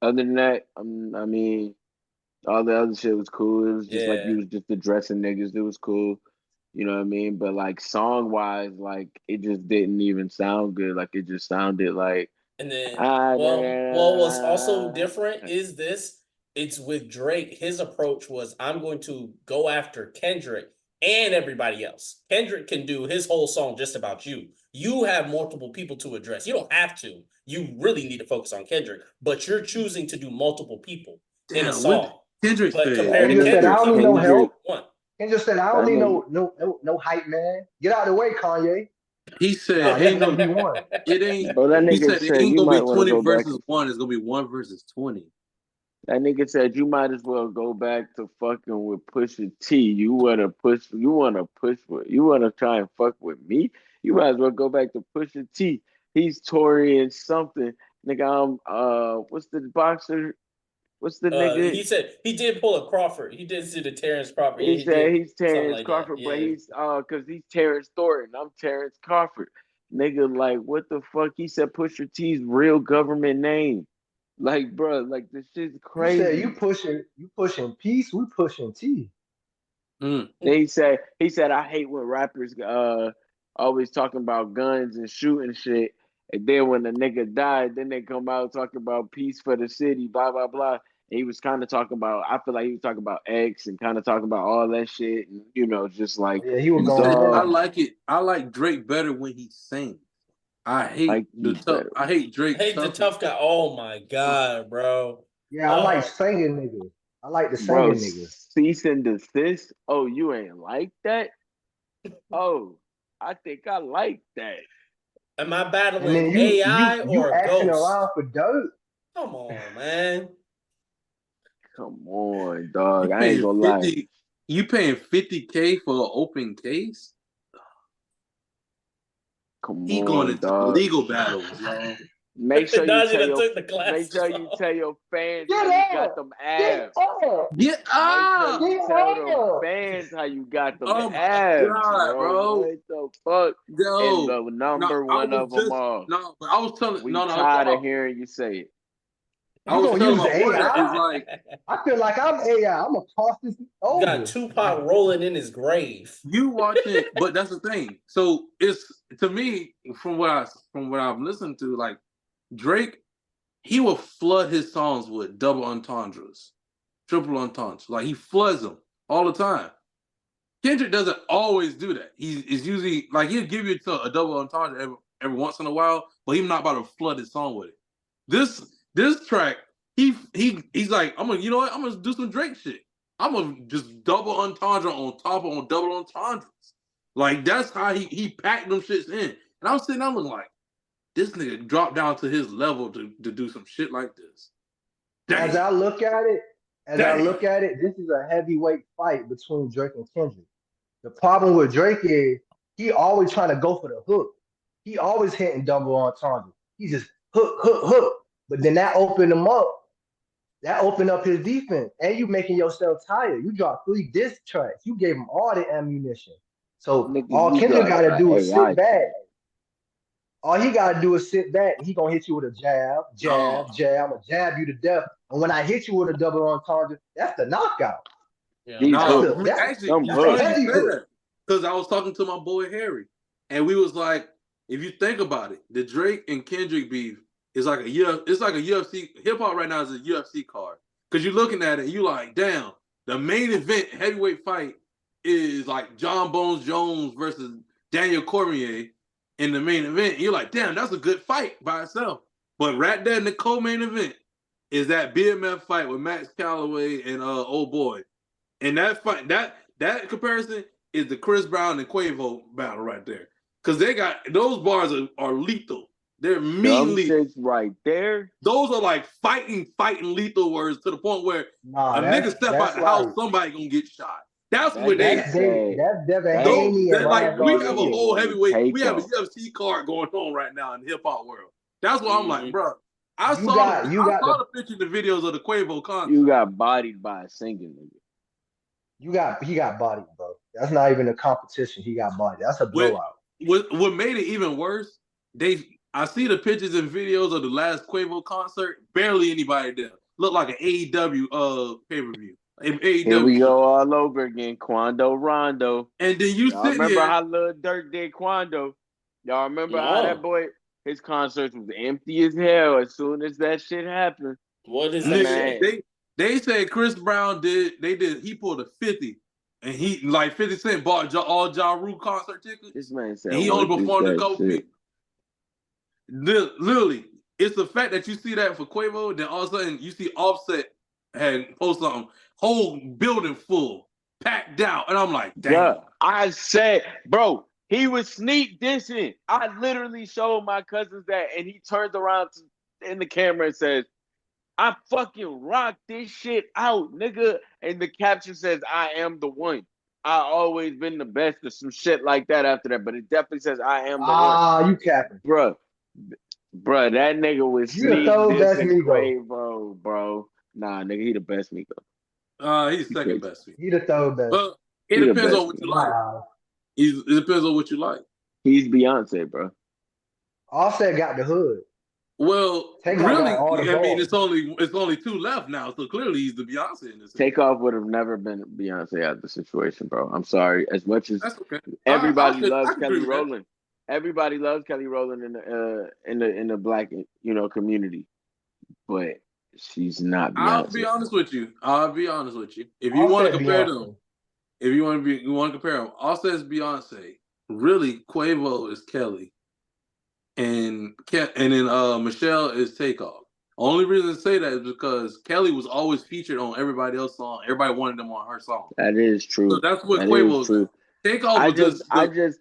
I mean, all the other shit was cool. It was just like you was just addressing niggas. It was cool. You know what I mean? But like song wise, like it just didn't even sound good. Like it just sounded like. And then, what's also different is this. It's with Drake. His approach was, I'm going to go after Kendrick and everybody else. Kendrick can do his whole song just about you. You have multiple people to address. You don't have to. You really need to focus on Kendrick, but you're choosing to do multiple people in a song. Kendrick said, I don't need no help. Kendrick said, I don't need no hype, man. Get out of the way, Kanye. He said, he won. It ain't. Bro, he said it ain't gonna be 20 versus 1. It's gonna be 1 versus 20. That nigga said you might as well go back to fucking with Pusha T. You wanna try and fuck with me? You might as well go back to Pusha T. He's Tory and something. Nigga, what's the boxer? What's the nigga? He said he did pull a Crawford. He did see the Terrence Crawford. He said he's Terrence Crawford, but he's cause he's Terrence Thornton. I'm Terrence Crawford. Nigga, like what the fuck? He said Pusha T's real government name. Like, bro, like this shit's crazy. You pushing peace, we pushing T. He said I hate when rappers always talking about guns and shooting shit, and then when the nigga died, then they come out talking about peace for the city, blah blah blah. And he was kind of talking about, I feel like he was talking about X and kind of talking about all that shit, and you know, just like he was going. I like it. I like Drake better when he sings. I hate I hate Drake. The tough guy. Oh my god, bro. Yeah, I like singing niggas. I like the singing niggas. Cease and desist. Oh, you ain't like that? Oh, I think I like that. Am I battling AI or a acting ghost? Around for dirt. Come on, man. Come on, dog. I ain't gonna lie. You paying $50K for an open case? He going into legal battles, man. Make sure you tell your fans how you got them abs. Get up! Make sure you tell them fans how you got them abs, bro. What the fuck? Yo, and the number one of them all. No, but I was telling. We tired of hearing you say it. I was telling my boy that it's like. I feel like I'm AI. I'm gonna toss this over. You got Tupac rolling in his grave. You watching, but that's the thing. So it's to me from what I've listened to, like Drake, he will flood his songs with double entendres, triple entendres. Like he floods them all the time. Kendrick doesn't always do that. He's usually like he'll give you a double entendre every once in a while, but he's not about to flood his song with it. This track, he's like, I'm gonna do some Drake shit. I'm gonna just double entendre on top of double entendres. Like that's how he packed them shits in. And I'm sitting there looking like, this nigga dropped down to his level to do some shit like this. Damn. As I look at it, this is a heavyweight fight between Drake and Kendrick. The problem with Drake is he always trying to go for the hook. He always hitting double entendre. He just hook. But then that opened him up. That opened up his defense. And you making yourself tired. You dropped 3 diss tracks. You gave him all the ammunition. So all Kendrick got to do is sit back. All he gotta do is sit back. He gonna hit you with a jab, No. jab. I'm gonna jab you to death. And when I hit you with a double entendre, that's the knockout. Yeah. No, That's actually, a funny you heavy said hook. that because I was talking to my boy Harry, and we was like, if you think about it, the Drake and Kendrick beef is like it's like a UFC hip hop right now is a UFC card because you're looking at it, you like, damn, the main event heavyweight fight is like John Bones Jones versus Daniel Cormier in the main event. You're like, damn, that's a good fight by itself. But right there in the co-main event is that BMF fight with Max Calloway and old boy. And that fight, that comparison is the Chris Brown and Quavo battle right there. Because they got those bars are lethal. They're mean lethal. Right there. Those are like fighting lethal words to the point where a nigga step out the house, somebody gonna get shot. That's what that's Devin Haney and like we have a Garcia. whole heavyweight, we have a UFC card going on right now in the hip hop world. That's why I'm like, bro. I saw the pictures and videos of the Quavo concert. You got bodied by a singing nigga. He got bodied, bro. That's not even a competition. He got bodied. That's a blowout. What made it even worse? I see the pictures and videos of the last Quavo concert. Barely anybody there. Looked like an AEW pay-per-view. Here we go all over again. Quando Rondo. And then y'all remember how Lil Durk did Quando? Y'all remember how that boy, his concerts was empty as hell as soon as that shit happened. What is that shit? They said Chris Brown he pulled a 50. And he, like 50 Cent bought all Ja Rule concert tickets. This man said he only performed a couple people. Literally, it's the fact that you see that for Quavo, then all of a sudden you see Offset had post something, whole building full, packed out, and I'm like, damn. Yeah, I said, bro, he was sneak dissing. I literally showed my cousins that, and he turns around in the camera and says, I fucking rock this shit out, nigga. And the caption says, I am the one. I always been the best or some shit like that after that. But it definitely says, I am the one. You capping. Bruh, that nigga was sneak dissing Quavo, bro. Nah, nigga, he the best Migo. He's second best. He the third best. But it depends on what you like. It depends on what you like. He's Beyonce, bro. Offset got the hood. Well, really, I mean, it's only two left now, so clearly he's the Beyonce in this. Takeoff would have never been Beyonce out of the situation, bro. I'm sorry. As much as everybody loves Kelly Rowland, everybody loves Kelly Rowland in the black community, but she's not Beyonce. I'll be honest with you. If you want to compare them, you want to compare them. Offset's Beyonce. Really, Quavo is Kelly. And then Michelle is Takeoff. Only reason to say that is because Kelly was always featured on everybody else's song. Everybody wanted them on her song. That is true. So that's what Quavo's true. Takeoff was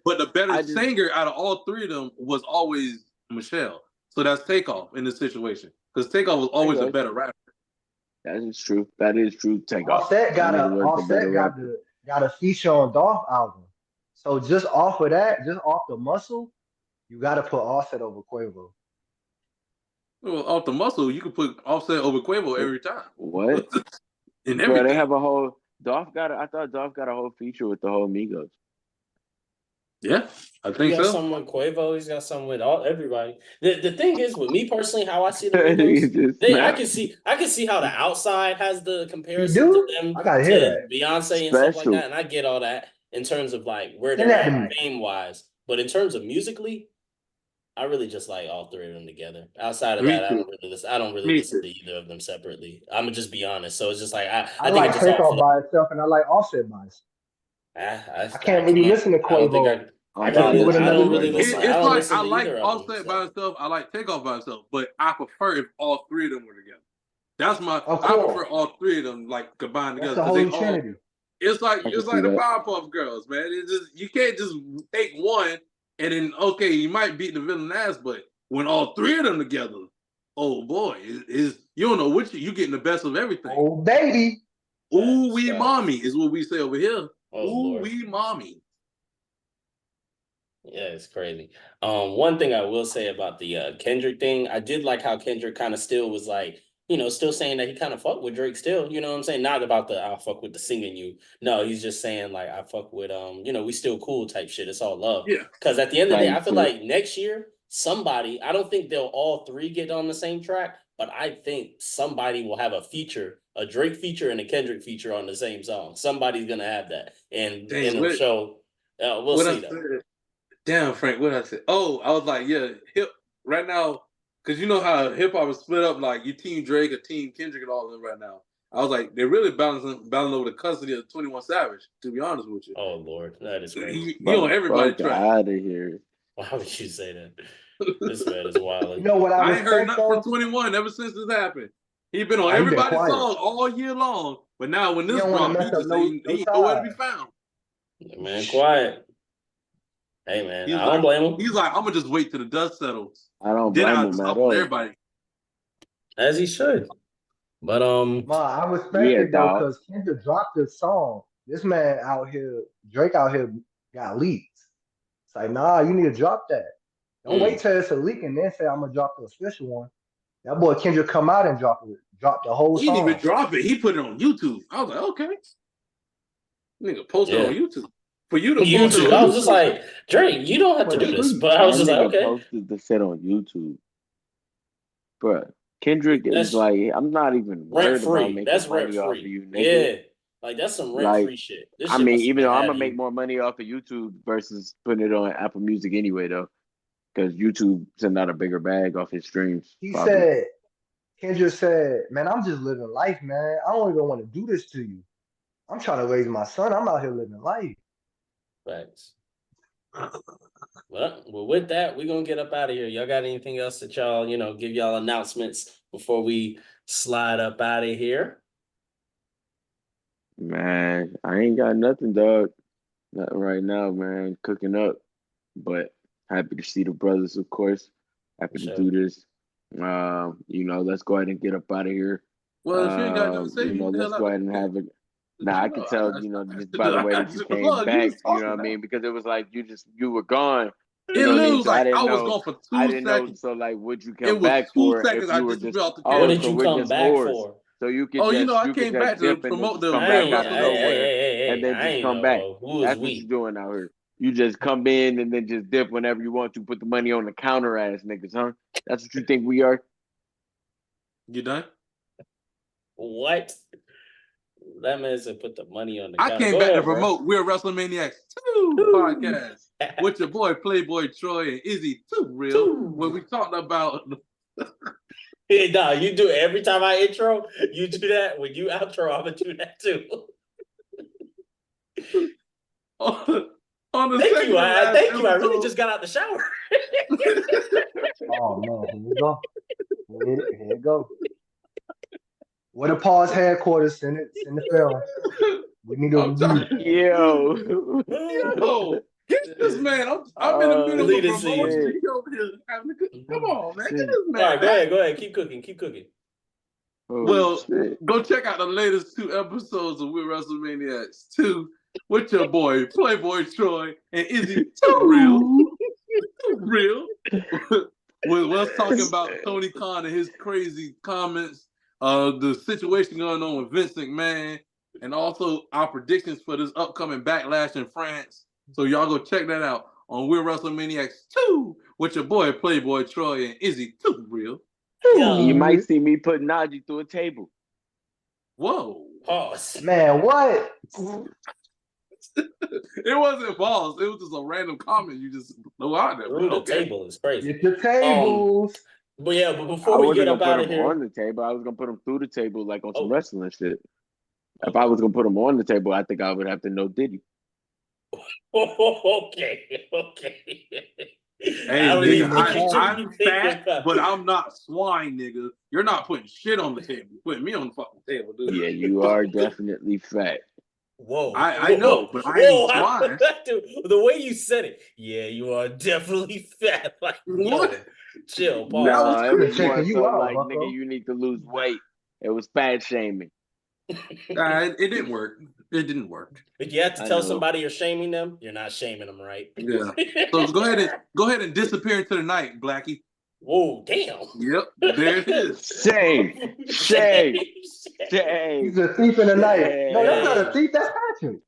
but the better singer out of all three of them was always Michelle. So that's Takeoff in this situation. Because Takeoff was always a better rapper. That is true. Takeoff. Offset got a feature on Dolph album. So just off of that, just off the muscle, you got to put Offset over Quavo. Well, off the muscle, you can put Offset over Quavo every time. What? And everything. They have a whole I thought Dolph got a whole feature with the whole Migos. Yeah, I think so. He got some with Quavo. He's got some with everybody. The thing is, with me personally, how I see the Migos, I can see how the outside has the comparison to them, to Beyonce and stuff like that, and I get all that in terms of like where they're at fame wise. But in terms of musically, I really just like all three of them together. Outside of that, I don't really listen to either of them separately. I'm gonna just be honest. So it's just like I think like Takeoff by itself, and I like Offset by itself. I can't really listen to Quavo. I don't really listen. It's like I like Offset by itself. I like Takeoff by itself, but I prefer if all three of them were together. That's I prefer all three of them like combined together. That's the Holy Trinity. It's like the Powerpuff Girls, man. It's just you can't just take one and then you might beat the villain ass, but when all three of them together, oh boy, is you don't know which you getting the best of everything. Oh baby, ooh wee mommy is what we say over here. Ooh wee mommy. Yeah, it's crazy. One thing I will say about the Kendrick thing, I did like how Kendrick kind of still was like, still saying that he kind of fuck with Drake still, you know what I'm saying? Not about the I'll fuck with the singing you. No, he's just saying like I fuck with we still cool type shit. It's all love. Yeah. Because at the end of the day, I feel like next year somebody, I don't think they'll all three get on the same track, but I think somebody will have a feature, a Drake feature and a Kendrick feature on the same song. Somebody's gonna have that, and it'll show. We'll see that. Damn, Frank, what did I say? Oh, I was like, yeah, hip right now, because you know how hip hop is split up, like you team Drake or team Kendrick and all of them right now. I was like, they're really battling over the custody of 21 Savage, to be honest with you. Oh Lord, that is crazy. He on everybody's track. Out of here. Why would you say that? This man is wild. You know what I ain't heard nothing from 21 ever since this happened. He been on everybody's song all year long, but now when this dropped, he ain't nowhere to be found. Man, quiet. Hey man, I don't blame him. He's like, I'm gonna just wait till the dust settles. I don't blame him at all. Everybody, as he should. But I respect it though, because Kendrick dropped this song. This man out here, Drake out here, got leaks. It's like, nah, you need to drop that. Don't wait till it's a leak and then say I'm gonna drop the official one. That boy Kendrick come out and drop the whole song. He didn't even drop it. He put it on YouTube. I was like, okay, nigga, post it on YouTube. For you to YouTube, I was just like, Drake, you don't have to do this. But I was just like, okay. Posted the shit on YouTube, bro. Kendrick is like, I'm not even worried about making money off of you, nigga. Yeah, like that's some rent-free shit. I mean, even though I'm gonna make more money off of YouTube versus putting it on Apple Music anyway, though, because YouTube send out a bigger bag off his streams. Kendrick said, man, I'm just living life, man. I don't even want to do this to you. I'm trying to raise my son. I'm out here living life. Thanks. Well, with that, we're gonna get up out of here. Y'all got anything else that y'all, give y'all announcements before we slide up out of here? Man, I ain't got nothing, dog. Nothing right now, man. Cooking up. But happy to see the brothers, of course. Happy to do this. Let's go ahead and get up out of here. Well, if you ain't got nothing to say, let's go ahead and have it. Nah, I can tell, just by the way that you came back, you know what I mean? Because it was like you were gone. It was like I was gone for 2 seconds. I didn't know, so like, would you come back for? It was 2 seconds. I just fell out the camera. What did you come back for? So you could I came back to promote the and then just come back. That's what you doing out here. You just come in and then just dip whenever you want to. Put the money on the counter, ass niggas, huh? That's what you think we are? You done? What? That man said put the money on the counter. I came back to promote We're WrestleManiacs 2 podcast with your boy Playboy Troy and Izzy Too Real. When we talked about hey, nah, you do it every time I intro, you do that. When you outro, I'm gonna do that too. Thank you. I really just got out the shower. Oh man, here we go. Here it go. Where the Paul's headquarters in the film. We need to Yo, get this man. I'm in the middle of promotion. He over here having a good. Come on, man. Get this man. All right, go ahead. Keep cooking. Go check out the latest 2 episodes of We're WrestleManiacs 2 with your boy Playboy Troy and Izzy Too Real. We're us talking about Tony Khan and his crazy comments. The situation going on with Vince McMahon, and also our predictions for this upcoming Backlash in France. So y'all go check that out on We're WrestleManiacs 2 with your boy Playboy Troy and Izzy Too Real. You might see me put Najee through a table. Whoa. Pause. Man, what? It wasn't false. It was just a random comment you just throw out there. Through the table is crazy. Get the tables. But before we get up out of here, on the table, I was gonna put them through the table like on some wrestling shit. If I was gonna put them on the table, I think I would have to know Diddy. Okay. Hey, nigga, I'm fat, but I'm not swine, nigga. You're not putting shit on the table. You're putting me on the fucking table, dude. Yeah, you are definitely fat. Whoa. I know, but I ain't swine. The way you said it, yeah, you are definitely fat. Like, what? Chill, Paul. No, it was more so like, nigga, you need to lose weight. It was fat shaming. It didn't work. It didn't work. If you have to tell somebody you're shaming them, you're not shaming them, right? Yeah. So go ahead and disappear into the night, Blackie. Whoa, damn. Yep, there it is. Shame. He's a thief in the night. No, that's not a thief. That's Patrick.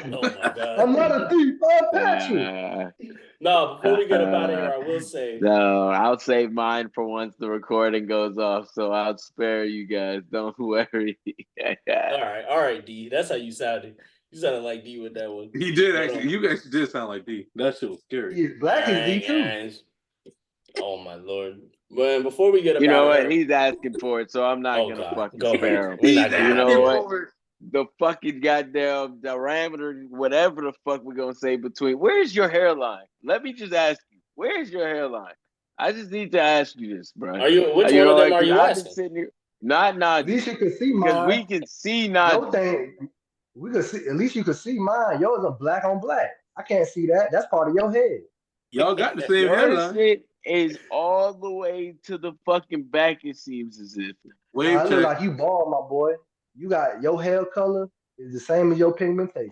Oh my god. Another thief, Patrick. No, before we get up out of here, I will say. No, I'll save mine for once the recording goes off, so I'll spare you guys. Don't worry. All right, D. That's how you sounded. You sounded like D with that one. He did actually. You actually did sound like D. That shit was scary. Black is D too. Guys. Oh my lord. Man, before we get up you know what? here, he's asking for it, so I'm not gonna fucking spare him. We're not you know what? The fucking goddamn diameter, whatever the fuck we're gonna say between. Where's your hairline? Let me just ask you. Where's your hairline? I just need to ask you this, bro. Which one of them are you asking? Sitting here, not At least you can see mine. Because we can see not. We can see. At least you can see mine. Yours are black on black. I can't see that. That's part of your head. Y'all got the same hairline. Shit is all the way to the fucking back. It seems as if. I look like you bald, my boy. You got your hair color is the same as your pigmentation.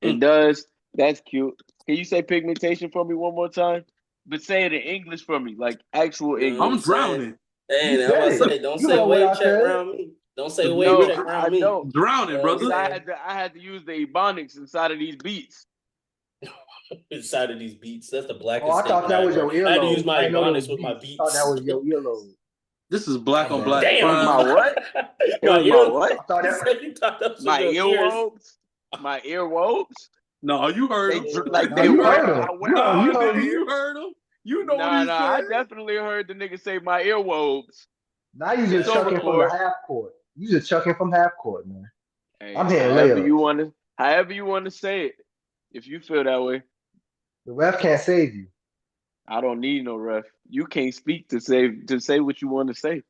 It does. That's cute. Can you say pigmentation for me one more time? But say it in English for me, like actual English. I'm drowning. Hey, I'm about to say, don't say wave check around me. Don't say wave check around me. Drowning, brother. I had to use the ebonics inside of these beats. Inside of these beats, that's the blackest. I thought that was your earlobe. I had to use my ebonics with my beats. I thought that was your earlobe. This is black on black. Damn, my what? My what? I thought that my earlobes. My earlobes. No, you heard him. You heard him. You know what he said. I definitely heard the nigga say my earlobes. Now you just chucking from the half court. You just chucking from half court, man. Hey, I'm here. However you want to say it. If you feel that way. The ref can't save you. I don't need no ref. You can't speak to say what you want to say.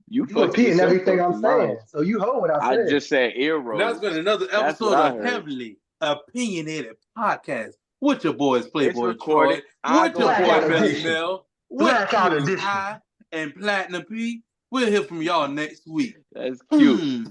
You repeating everything I'm saying. So you heard what I said. I just said earlobes. That's been another episode of Heavily Opinionated Podcast with your boys Playboy Troy, with your boy Belly Mel, with High and Platinum P. We'll hear from y'all next week. That's cute.